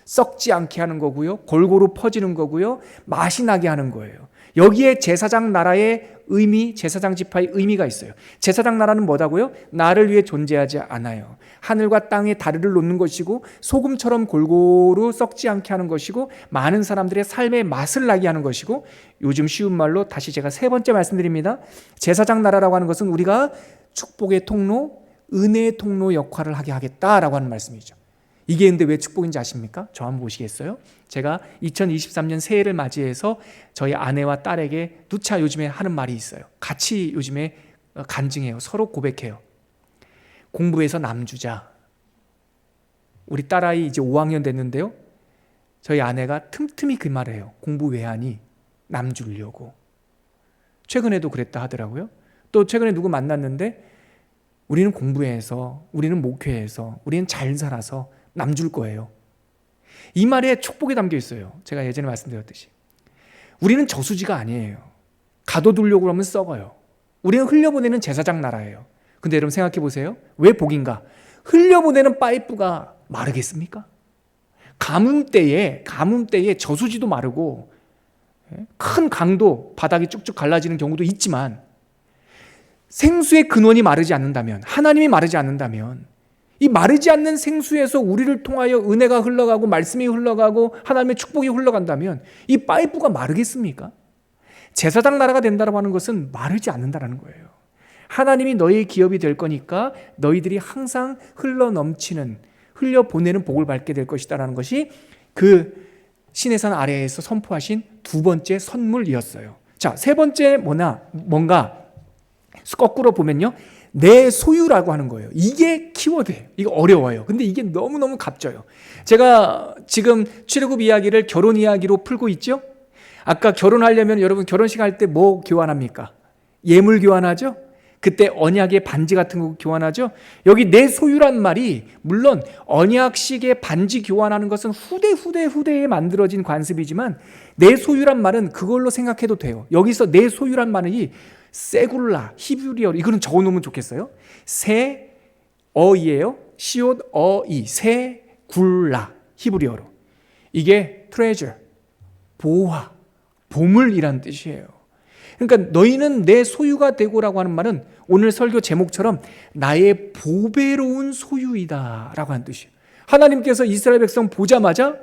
썩지 않게 하는 거고요. 골고루 퍼지는 거고요. 맛이 나게 하는 거예요. 여기에 제사장 나라의 의미, 제사장 지파의 의미가 있어요. 제사장 나라는 뭐다고요? 나를 위해 존재하지 않아요. 하늘과 땅에 다리를 놓는 것이고 소금처럼 골고루 썩지 않게 하는 것이고 많은 사람들의 삶의 맛을 나게 하는 것이고, 요즘 쉬운 말로 다시 제가 세 번째 말씀드립니다. 제사장 나라라고 하는 것은 우리가 축복의 통로, 은혜의 통로 역할을 하게 하겠다라고 하는 말씀이죠. 이게 근데 왜 축복인지 아십니까? 저 한번 보시겠어요? 제가 2023년 새해를 맞이해서 저희 아내와 딸에게 누차 요즘에 하는 말이 있어요. 같이 요즘에 간증해요. 서로 고백해요. 공부해서 남 주자. 우리 딸아이 이제 5학년 됐는데요, 저희 아내가 틈틈이 그 말을 해요. 공부 왜 하니? 남 주려고. 최근에도 그랬다 하더라고요. 또 최근에 누구 만났는데 우리는 공부해서, 우리는 목회해서, 우리는 잘 살아서 남 줄 거예요. 이 말에 축복이 담겨 있어요. 제가 예전에 말씀드렸듯이 우리는 저수지가 아니에요. 가둬두려고 하면 썩어요. 우리는 흘려보내는 제사장 나라예요. 근데 여러분 생각해 보세요. 왜 복인가? 흘려보내는 파이프가 마르겠습니까? 가뭄 때에 저수지도 마르고 큰 강도 바닥이 쭉쭉 갈라지는 경우도 있지만, 생수의 근원이 마르지 않는다면, 하나님이 마르지 않는다면, 이 마르지 않는 생수에서 우리를 통하여 은혜가 흘러가고 말씀이 흘러가고 하나님의 축복이 흘러간다면 이 파이프가 마르겠습니까? 제사장 나라가 된다고 하는 것은 마르지 않는다는 거예요. 하나님이 너희의 기업이 될 거니까 너희들이 항상 흘러넘치는, 흘려보내는 복을 받게 될 것이다라는 것이 그 시내산 아래에서 선포하신 두 번째 선물이었어요. 자, 세 번째 뭔가 거꾸로 보면요, 내 소유라고 하는 거예요. 이게 키워드예요. 이거 어려워요. 근데 이게 너무너무 값져요. 제가 지금 출애굽 이야기를 결혼 이야기로 풀고 있죠. 아까 결혼하려면 여러분 결혼식 할 때 뭐 교환합니까? 예물 교환하죠. 그때 언약의 반지 같은 거 교환하죠. 여기 내 소유란 말이, 물론 언약식의 반지 교환하는 것은 후대에 만들어진 관습이지만, 내 소유란 말은 그걸로 생각해도 돼요. 여기서 내 소유란 말이 세굴라, 히브리어, 이거는 적어놓으면 좋겠어요. 세 어이예요. 시옷 어이, 세굴라, 히브리어로. 이게 treasure, 보화, 보물이란 뜻이에요. 그러니까 너희는 내 소유가 되고라고 하는 말은 오늘 설교 제목처럼 나의 보배로운 소유이다 라고 하는 뜻이에요. 하나님께서 이스라엘 백성 보자마자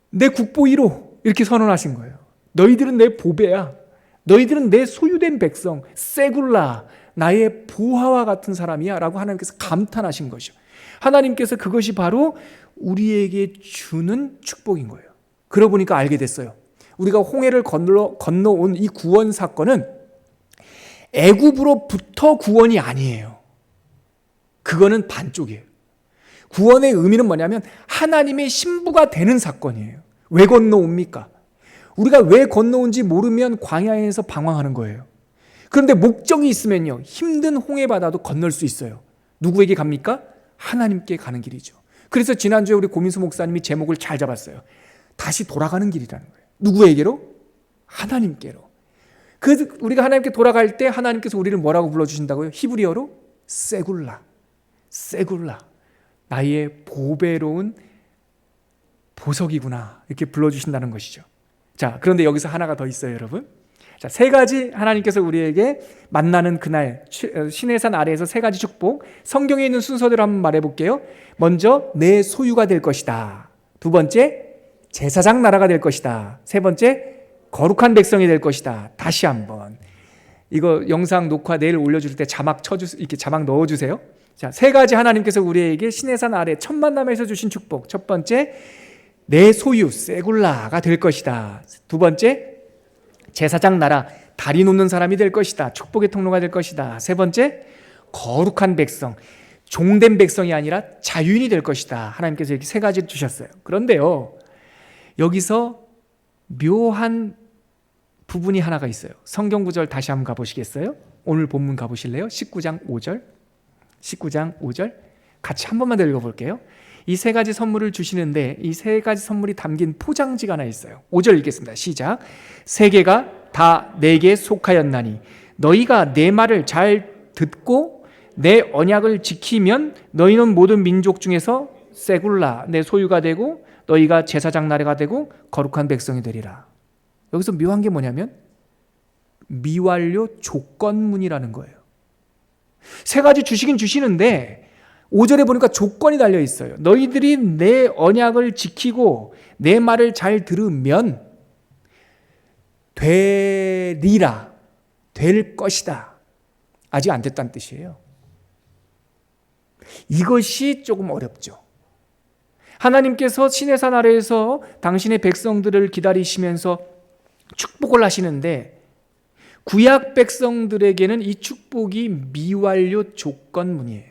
내 국보 1호 이렇게 선언하신 거예요. 너희들은 내 보배야. 너희들은 내 소유된 백성, 세굴라, 나의 보화와 같은 사람이야 라고 하나님께서 감탄하신 것이죠. 하나님께서 그것이 바로 우리에게 주는 축복인 거예요. 그러고 보니까 알게 됐어요. 우리가 홍해를 건너온 이 구원 사건은 애굽으로부터 구원이 아니에요. 그거는 반쪽이에요. 구원의 의미는 뭐냐면 하나님의 신부가 되는 사건이에요. 왜 건너옵니까? 우리가 왜 건너온지 모르면 광야에서 방황하는 거예요. 그런데 목적이 있으면요, 힘든 홍해바다도 건널 수 있어요. 누구에게 갑니까? 하나님께 가는 길이죠. 그래서 지난주에 우리 고민수 목사님이 제목을 잘 잡았어요. 다시 돌아가는 길이라는 거예요. 누구에게로? 하나님께로. 우리가 하나님께 돌아갈 때 하나님께서 우리를 뭐라고 불러주신다고요? 히브리어로 세굴라, 나의 보배로운 보석이구나, 이렇게 불러주신다는 것이죠. 자, 그런데 여기서 하나가 더 있어요, 여러분. 자, 세 가지 하나님께서 우리에게 만나는 그날, 시내산 아래에서 세 가지 축복, 성경에 있는 순서대로 한번 말해볼게요. 먼저 내 소유가 될 것이다. 두 번째, 제사장 나라가 될 것이다. 세 번째, 거룩한 백성이 될 것이다. 다시 한번, 이거 영상 녹화 내일 올려줄 때 이렇게 자막 넣어주세요. 자, 세 가지 하나님께서 우리에게 시내산 아래 첫 만남에서 주신 축복. 첫 번째, 내 소유, 세굴라가 될 것이다. 두 번째, 제사장 나라, 다리 놓는 사람이 될 것이다. 축복의 통로가 될 것이다. 세 번째, 거룩한 백성, 종된 백성이 아니라 자유인이 될 것이다. 하나님께서 이렇게 세 가지를 주셨어요. 그런데요, 여기서 묘한 부분이 하나가 있어요. 성경 구절 다시 한번 가보시겠어요? 오늘 본문 가보실래요? 19장 5절 같이 한 번만 더 읽어볼게요. 이 세 가지 선물을 주시는데 이 세 가지 선물이 담긴 포장지가 하나 있어요. 5절 읽겠습니다. 시작. 세 개가 다 내게 속하였나니 너희가 내 말을 잘 듣고 내 언약을 지키면 너희는 모든 민족 중에서 세굴라, 내 소유가 되고 너희가 제사장 나라가 되고 거룩한 백성이 되리라. 여기서 묘한 게 뭐냐면 미완료 조건문이라는 거예요. 세 가지 주시긴 주시는데 5절에 보니까 조건이 달려 있어요. 너희들이 내 언약을 지키고 내 말을 잘 들으면 되리라, 될 것이다. 아직 안 됐다는 뜻이에요. 이것이 조금 어렵죠. 하나님께서 시내산 아래에서 당신의 백성들을 기다리시면서 축복을 하시는데 구약 백성들에게는 이 축복이 미완료 조건문이에요.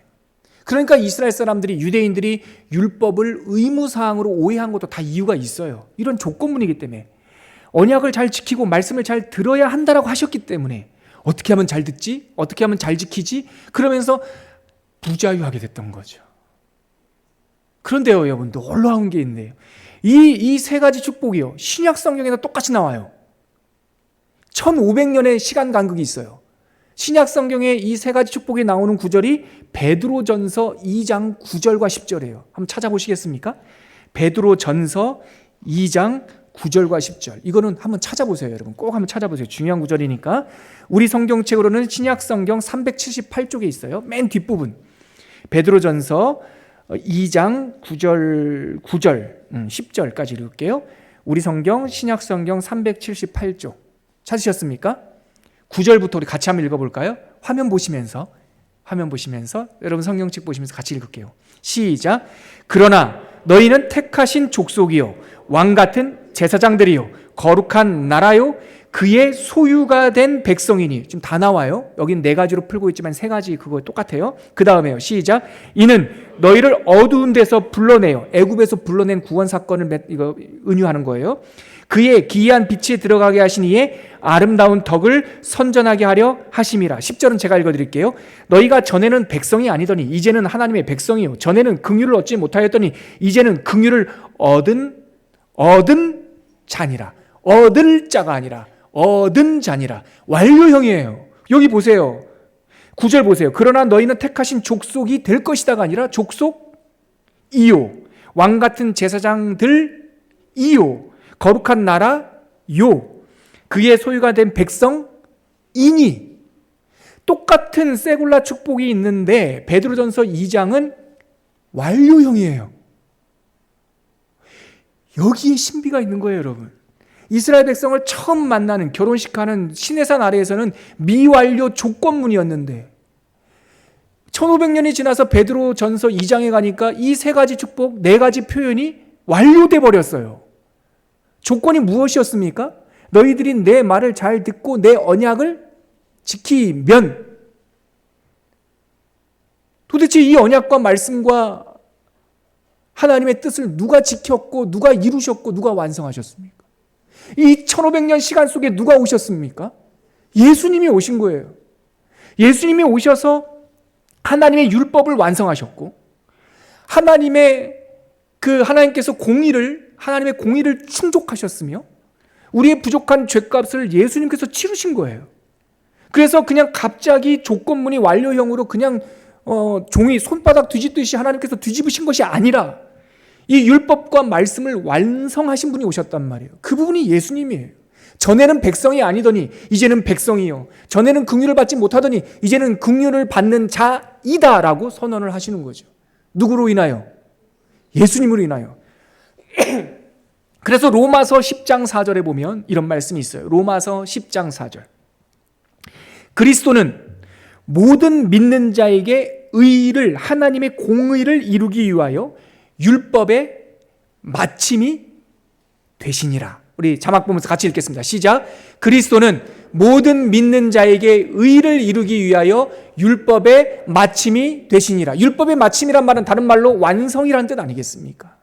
그러니까 이스라엘 사람들이, 유대인들이 율법을 의무사항으로 오해한 것도 다 이유가 있어요. 이런 조건문이기 때문에. 언약을 잘 지키고 말씀을 잘 들어야 한다라고 하셨기 때문에 어떻게 하면 잘 듣지? 어떻게 하면 잘 지키지? 그러면서 부자유하게 됐던 거죠. 그런데요, 여러분, 놀라운 게 있네요. 이 세 가지 축복이요, 신약 성경에도 똑같이 나와요. 1500년의 시간 간극이 있어요. 신약 성경에 이 세 가지 축복이 나오는 구절이 베드로전서 2장 9절과 10절이에요. 한번 찾아보시겠습니까? 베드로전서 2장 9절과 10절. 이거는 한번 찾아보세요, 여러분. 꼭 한번 찾아보세요. 중요한 구절이니까. 우리 성경책으로는 신약 성경 378쪽에 있어요. 맨 뒷부분. 베드로전서 2장 9절, 10절까지 읽을게요. 우리 성경 신약 성경 378쪽. 찾으셨습니까? 9절부터 우리 같이 한번 읽어볼까요? 화면 보시면서 여러분 성경책 보시면서 같이 읽을게요. 시작. 그러나 너희는 택하신 족속이요 왕같은 제사장들이요 거룩한 나라요 그의 소유가 된 백성이니. 지금 다 나와요. 여긴 네 가지로 풀고 있지만 세 가지 그거 똑같아요. 그 다음에요. 시작. 이는 너희를 어두운 데서 불러내요. 애굽에서 불러낸 구원 사건을 이거 은유하는 거예요. 그의 기이한 빛에 들어가게 하신 이의 아름다운 덕을 선전하게 하려 하심이라. 10절은 제가 읽어드릴게요. 너희가 전에는 백성이 아니더니 이제는 하나님의 백성이요 전에는 긍휼을 얻지 못하였더니 이제는 긍휼을 얻은 자니라. 얻을 자가 아니라 얻은 자니라. 완료형이에요. 여기 보세요. 9절 보세요. 그러나 너희는 택하신 족속이 될 것이다가 아니라 족속이요 왕같은 제사장들이요 거룩한 나라요 그의 소유가 된 백성이니. 똑같은 세굴라 축복이 있는데 베드로전서 2장은 완료형이에요. 여기에 신비가 있는 거예요, 여러분. 이스라엘 백성을 처음 만나는, 결혼식하는 시내산 아래에서는 미완료 조건문이었는데 1500년이 지나서 베드로전서 2장에 가니까 이 세 가지 축복, 네 가지 표현이 완료돼 버렸어요. 조건이 무엇이었습니까? 너희들이 내 말을 잘 듣고 내 언약을 지키면. 도대체 이 언약과 말씀과 하나님의 뜻을 누가 지켰고 누가 이루셨고 누가 완성하셨습니까? 이 1500년 시간 속에 누가 오셨습니까? 예수님이 오신 거예요. 예수님이 오셔서 하나님의 율법을 완성하셨고 하나님께서 하나님의 공의를 충족하셨으며 우리의 부족한 죄값을 예수님께서 치르신 거예요. 그래서 그냥 갑자기 조건문이 완료형으로 그냥 종이 손바닥 뒤집듯이 하나님께서 뒤집으신 것이 아니라 이 율법과 말씀을 완성하신 분이 오셨단 말이에요. 그 부분이 예수님이에요. 전에는 백성이 아니더니 이제는 백성이요 전에는 긍휼을 받지 못하더니 이제는 긍휼을 받는 자이다라고 선언을 하시는 거죠. 누구로 인하여? 예수님으로 인하여. 그래서 로마서 10장 4절에 보면 이런 말씀이 있어요. 로마서 10장 4절. 그리스도는 모든 믿는 자에게 의를, 하나님의 공의를 이루기 위하여 율법의 마침이 되시니라. 우리 자막 보면서 같이 읽겠습니다. 시작. 그리스도는 모든 믿는 자에게 의를 이루기 위하여 율법의 마침이 되시니라. 율법의 마침이란 말은 다른 말로 완성이라는 뜻 아니겠습니까?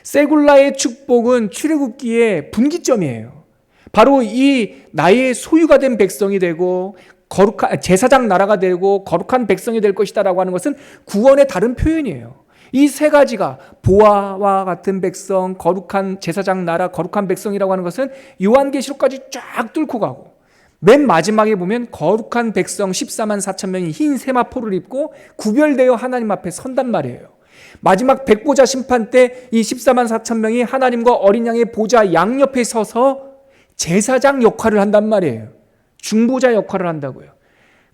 세굴라의 축복은 출애굽기의 분기점이에요. 바로 이 나의 소유가 된 백성이 되고 거룩한 제사장 나라가 되고 거룩한 백성이 될 것이다라고 하는 것은 구원의 다른 표현이에요. 이 세 가지가 보아와 같은 백성, 거룩한 제사장 나라, 거룩한 백성이라고 하는 것은 요한계시록까지 쫙 뚫고 가고 맨 마지막에 보면 거룩한 백성 14만 4천 명이 흰 세마포를 입고 구별되어 하나님 앞에 선단 말이에요. 마지막 백보자 심판 때 이 14만 4천 명이 하나님과 어린 양의 보좌 양옆에 서서 제사장 역할을 한단 말이에요. 중보자 역할을 한다고요.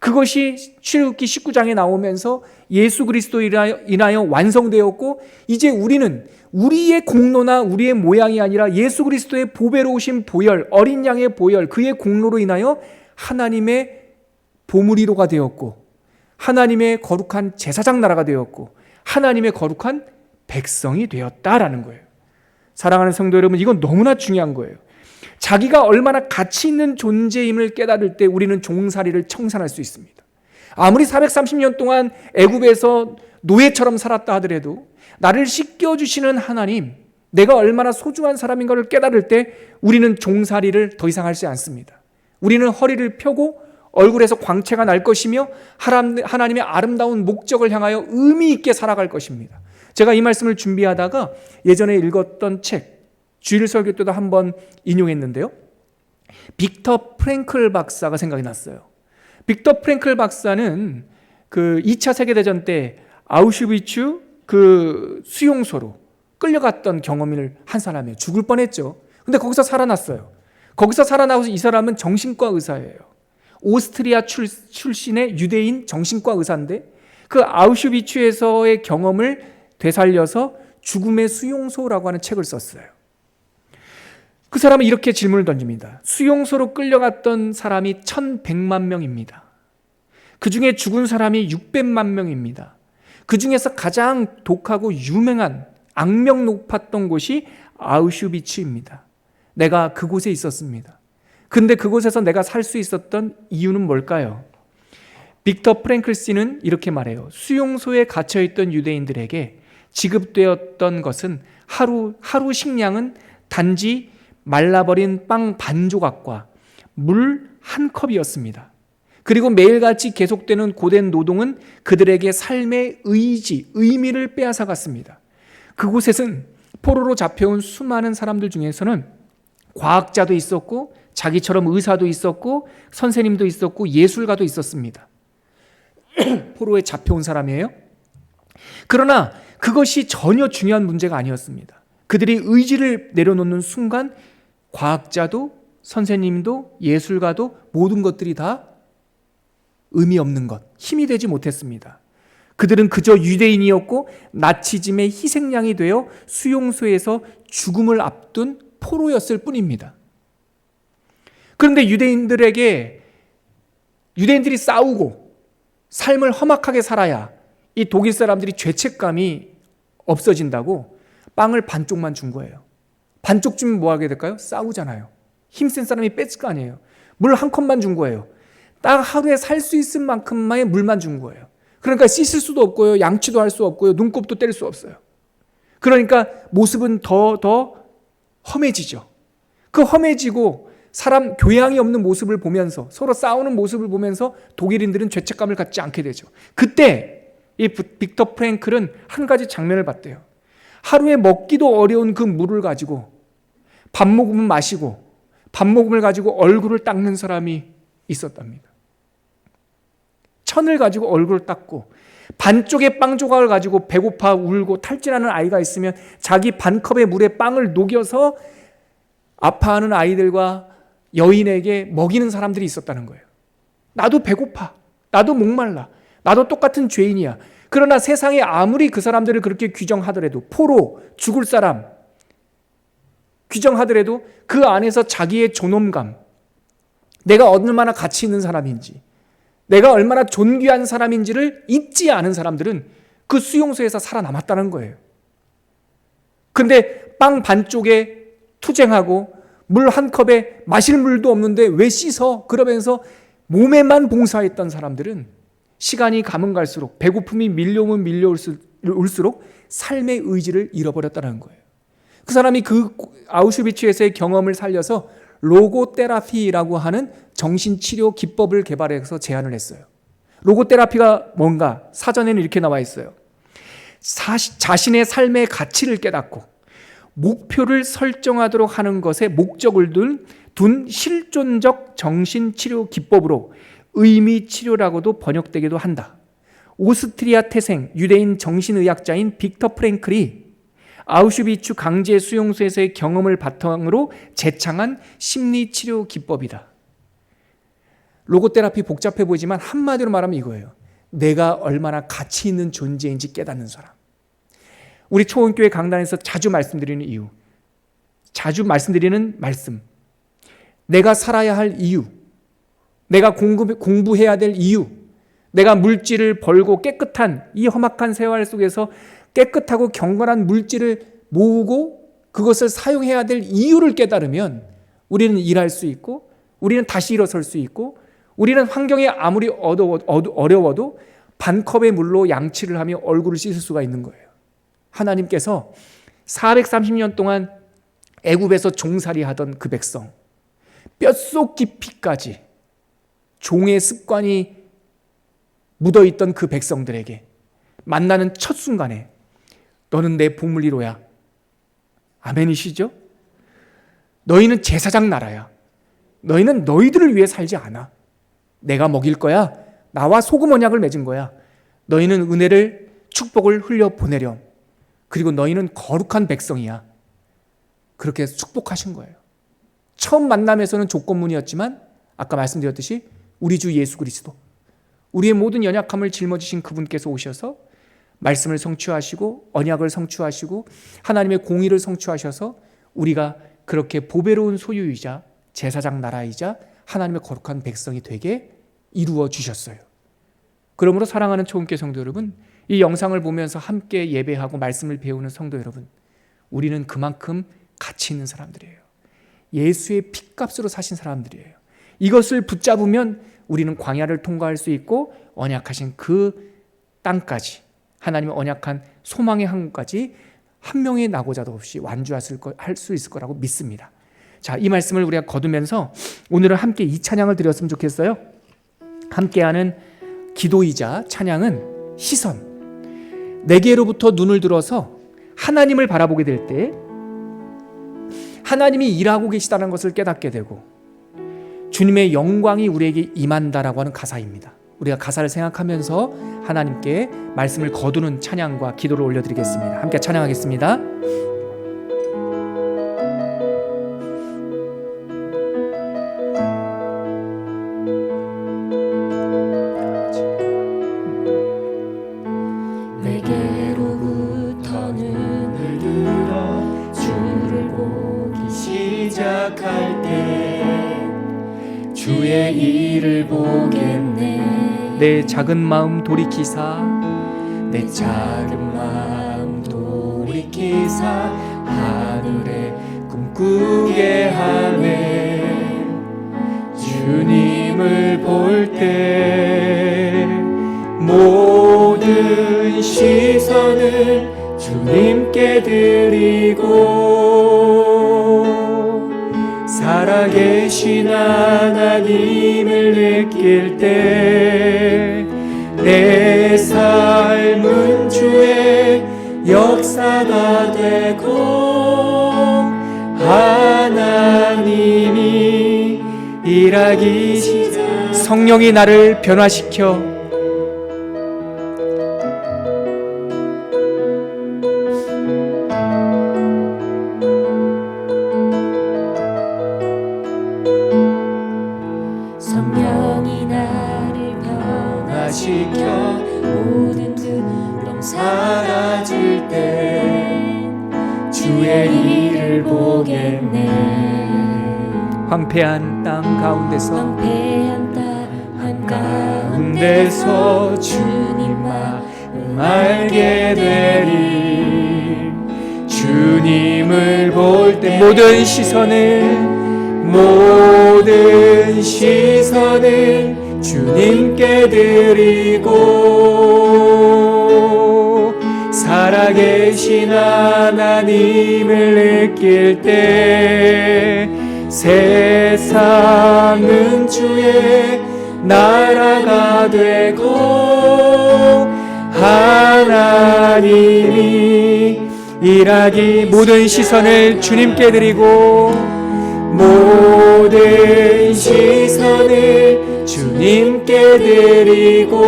그것이 출애굽기 19장에 나오면서 예수 그리스도로 인하여 완성되었고, 이제 우리는 우리의 공로나 우리의 모양이 아니라 예수 그리스도의 보배로 오신 보혈, 어린 양의 보혈, 그의 공로로 인하여 하나님의 보물이로가 되었고, 하나님의 거룩한 제사장 나라가 되었고, 하나님의 거룩한 백성이 되었다라는 거예요. 사랑하는 성도 여러분, 이건 너무나 중요한 거예요. 자기가 얼마나 가치 있는 존재임을 깨달을 때 우리는 종살이를 청산할 수 있습니다. 아무리 430년 동안 애굽에서 노예처럼 살았다 하더라도 나를 씻겨주시는 하나님, 내가 얼마나 소중한 사람인 것을 깨달을 때 우리는 종살이를 더 이상 하지 않습니다. 우리는 허리를 펴고 얼굴에서 광채가 날 것이며 하나님의 아름다운 목적을 향하여 의미 있게 살아갈 것입니다. 제가 이 말씀을 준비하다가 예전에 읽었던 책, 주일 설교 때도 한번 인용했는데요. 빅터 프랭클 박사가 생각이 났어요. 빅터 프랭클 박사는 그 2차 세계대전 때 아우슈비츠 그 수용소로 끌려갔던 경험을 한 사람이에요. 죽을 뻔했죠. 근데 거기서 살아났어요. 거기서 살아나서 이 사람은 정신과 의사예요. 오스트리아 출신의 유대인 정신과 의사인데 그 아우슈비츠에서의 경험을 되살려서 죽음의 수용소라고 하는 책을 썼어요. 그 사람은 이렇게 질문을 던집니다. 수용소로 끌려갔던 사람이 1100만 명입니다. 그 중에 죽은 사람이 600만 명입니다. 그 중에서 가장 독하고 유명한 악명 높았던 곳이 아우슈비츠입니다. 내가 그곳에 있었습니다. 근데 그곳에서 내가 살 수 있었던 이유는 뭘까요? 빅터 프랭클 씨는 이렇게 말해요. 수용소에 갇혀있던 유대인들에게 지급되었던 것은 하루 식량은 단지 말라버린 빵 반 조각과 물 한 컵이었습니다. 그리고 매일같이 계속되는 고된 노동은 그들에게 삶의 의미를 빼앗아갔습니다. 그곳에는 포로로 잡혀온 수많은 사람들 중에서는 과학자도 있었고 자기처럼 의사도 있었고 선생님도 있었고 예술가도 있었습니다. 포로에 잡혀온 사람이에요. 그러나 그것이 전혀 중요한 문제가 아니었습니다. 그들이 의지를 내려놓는 순간 과학자도 선생님도 예술가도 모든 것들이 다 의미 없는 것, 힘이 되지 못했습니다. 그들은 그저 유대인이었고 나치즘의 희생양이 되어 수용소에서 죽음을 앞둔 포로였을 뿐입니다. 그런데 유대인들이 싸우고 삶을 험악하게 살아야 이 독일 사람들이 죄책감이 없어진다고 빵을 반쪽만 준 거예요. 반쪽 주면 뭐 하게 될까요? 싸우잖아요. 힘센 사람이 뺏을 거 아니에요. 물 한 컵만 준 거예요. 딱 하루에 살 수 있을 만큼만의 물만 준 거예요. 그러니까 씻을 수도 없고요. 양치도 할 수 없고요. 눈곱도 뗄 수 없어요. 그러니까 모습은 더 험해지죠. 그 험해지고 사람 교양이 없는 모습을 보면서 서로 싸우는 모습을 보면서 독일인들은 죄책감을 갖지 않게 되죠. 그때 이 빅터 프랭클은 한 가지 장면을 봤대요. 하루에 먹기도 어려운 그 물을 가지고 밥 모금을 마시고 밥 모금을 가지고 얼굴을 닦는 사람이 있었답니다. 천을 가지고 얼굴을 닦고 반쪽의 빵 조각을 가지고 배고파 울고 탈진하는 아이가 있으면 자기 반컵의 물에 빵을 녹여서 아파하는 아이들과 여인에게 먹이는 사람들이 있었다는 거예요. 나도 배고파. 나도 목말라. 나도 똑같은 죄인이야. 그러나 세상에 아무리 그 사람들을 그렇게 규정하더라도 포로, 죽을 사람 규정하더라도 그 안에서 자기의 존엄감, 내가 얼마나 가치 있는 사람인지, 내가 얼마나 존귀한 사람인지를 잊지 않은 사람들은 그 수용소에서 살아남았다는 거예요. 근데 빵 반쪽에 투쟁하고 물 한 컵에 마실 물도 없는데 왜 씻어? 그러면서 몸에만 봉사했던 사람들은 시간이 가면 갈수록 배고픔이 밀려오면 밀려올수록 삶의 의지를 잃어버렸다는 거예요. 그 사람이 그 아우슈비츠에서의 경험을 살려서 로고테라피라고 하는 정신치료 기법을 개발해서 제안을 했어요. 로고테라피가 뭔가? 사전에는 이렇게 나와 있어요. 자신의 삶의 가치를 깨닫고 목표를 설정하도록 하는 것에 목적을 둔 실존적 정신치료 기법으로 의미치료라고도 번역되기도 한다. 오스트리아 태생 유대인 정신의학자인 빅터 프랭클이 아우슈비츠 강제 수용소에서의 경험을 바탕으로 제창한 심리치료 기법이다. 로고테라피 복잡해 보이지만 한마디로 말하면 이거예요. 내가 얼마나 가치 있는 존재인지 깨닫는 사람. 우리 초원교회 강단에서 자주 말씀드리는 이유, 자주 말씀드리는 말씀, 내가 살아야 할 이유, 내가 공부해야 될 이유, 내가 물질을 벌고 깨끗한 이 험악한 생활 속에서 깨끗하고 경건한 물질을 모으고 그것을 사용해야 될 이유를 깨달으면 우리는 일할 수 있고, 우리는 다시 일어설 수 있고, 우리는 환경이 아무리 어려워도 반컵의 물로 양치를 하며 얼굴을 씻을 수가 있는 거예요. 하나님께서 430년 동안 애굽에서 종살이 하던 그 백성, 뼛속 깊이까지 종의 습관이 묻어있던 그 백성들에게 만나는 첫 순간에 너는 내 보물리로야, 아멘이시죠? 너희는 제사장 나라야. 너희는 너희들을 위해 살지 않아. 내가 먹일 거야. 나와 소금 언약을 맺은 거야. 너희는 은혜를, 축복을 흘려보내렴. 그리고 너희는 거룩한 백성이야. 그렇게 축복하신 거예요. 처음 만남에서는 조건문이었지만 아까 말씀드렸듯이 우리 주 예수 그리스도, 우리의 모든 연약함을 짊어지신 그분께서 오셔서 말씀을 성취하시고 언약을 성취하시고 하나님의 공의를 성취하셔서 우리가 그렇게 보배로운 소유이자 제사장 나라이자 하나님의 거룩한 백성이 되게 이루어 주셨어요. 그러므로 사랑하는 초원교회 성도 여러분, 이 영상을 보면서 함께 예배하고 말씀을 배우는 성도 여러분, 우리는 그만큼 가치 있는 사람들이에요. 예수의 핏값으로 사신 사람들이에요. 이것을 붙잡으면 우리는 광야를 통과할 수 있고 언약하신 그 땅까지, 하나님의 언약한 소망의 항구까지 한 명의 낙오자도 없이 완주할 수 있을 거라고 믿습니다. 자, 이 말씀을 우리가 거두면서 오늘은 함께 이 찬양을 드렸으면 좋겠어요. 함께하는 기도이자 찬양은 시선. 내게로부터 눈을 들어서 하나님을 바라보게 될 때 하나님이 일하고 계시다는 것을 깨닫게 되고 주님의 영광이 우리에게 임한다라고 하는 가사입니다. 우리가 가사를 생각하면서 하나님께 말씀을 거두는 찬양과 기도를 올려드리겠습니다. 함께 찬양하겠습니다. 내게로부터 눈을 들어 주를 보기 시작할 때 주의 일을 보겠네. 내 작은 마음 돌이키사, 내 작은 마음 돌이키사 하늘에 꿈꾸게 하네. 주님을 볼 때 모든 시선을 주님께 드리고 살아계신 하나님을 느낄 때 내 삶은 주의 역사가 되고 하나님이 일하기 시작. 성령이 나를 변화시켜 성령이 나를 변화시켜 모든 두려움 사라질 때 주의 일을 보겠네. 황폐한 땅 가운데서 황폐한 땅 가운데서 주님 마음 알게 되리. 주님을 볼 때 모든 시선을 주님께 드리고 살아계신 하나님을 느낄 때 세상은 주의 나라가 되고 하나님이 일하기 모든 시선을 주님께 드리고 모든 시선을 주님께 드리고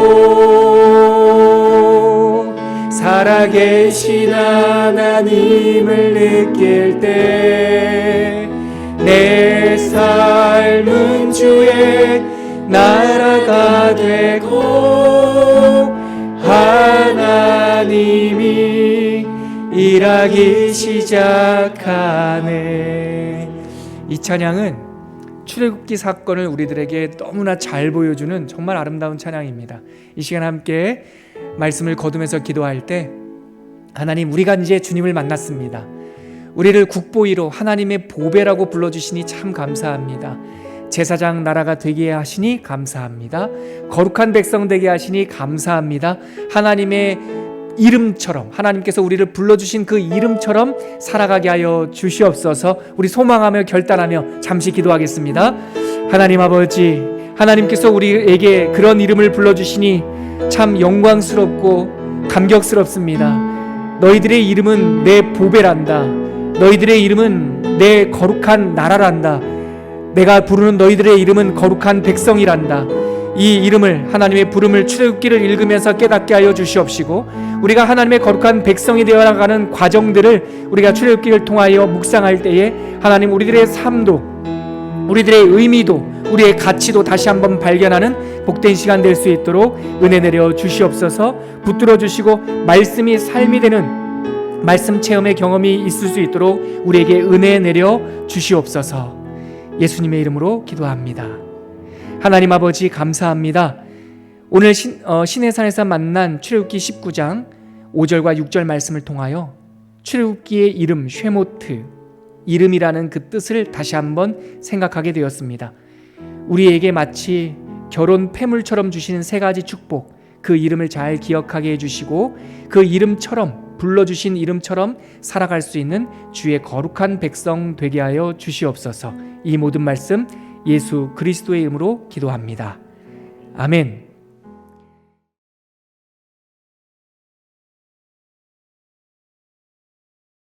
살아계신 하나님을 느낄 때 내 삶은 주의 나라가 나기 시작하네. 이 찬양은 출애굽기 사건을 우리들에게 너무나 잘 보여주는 정말 아름다운 찬양입니다. 이 시간 함께 말씀을 거두면서 기도할 때, 하나님, 우리가 이제 주님을 만났습니다. 우리를 국보위로 하나님의 보배라고 불러주시니 참 감사합니다. 제사장 나라가 되게 하시니 감사합니다. 거룩한 백성 되게 하시니 감사합니다. 하나님의 이름처럼, 하나님께서 우리를 불러주신 그 이름처럼 살아가게 하여 주시옵소서. 우리 소망하며 결단하며 잠시 기도하겠습니다. 하나님 아버지, 하나님께서 우리에게 그런 이름을 불러주시니 참 영광스럽고 감격스럽습니다. 너희들의 이름은 내 보배란다. 너희들의 이름은 내 거룩한 나라란다. 내가 부르는 너희들의 이름은 거룩한 백성이란다. 이 이름을, 하나님의 부름을 출애굽기를 읽으면서 깨닫게 하여 주시옵시고, 우리가 하나님의 거룩한 백성이 되어가는 과정들을 우리가 출애굽기를 통하여 묵상할 때에 하나님, 우리들의 삶도, 우리들의 의미도, 우리의 가치도 다시 한번 발견하는 복된 시간 될 수 있도록 은혜 내려 주시옵소서. 붙들어 주시고 말씀이 삶이 되는 말씀 체험의 경험이 있을 수 있도록 우리에게 은혜 내려 주시옵소서. 예수님의 이름으로 기도합니다. 하나님 아버지, 감사합니다. 오늘 시내산에서 만난 출애굽기 19장 5절과 6절 말씀을 통하여 출애굽기의 이름 쉐모트, 이름이라는 그 뜻을 다시 한번 생각하게 되었습니다. 우리에게 마치 결혼 폐물처럼 주시는 세 가지 축복, 그 이름을 잘 기억하게 해주시고 그 이름처럼, 불러주신 이름처럼 살아갈 수 있는 주의 거룩한 백성 되게 하여 주시옵소서. 이 모든 말씀 예수 그리스도의 이름으로 기도합니다. 아멘.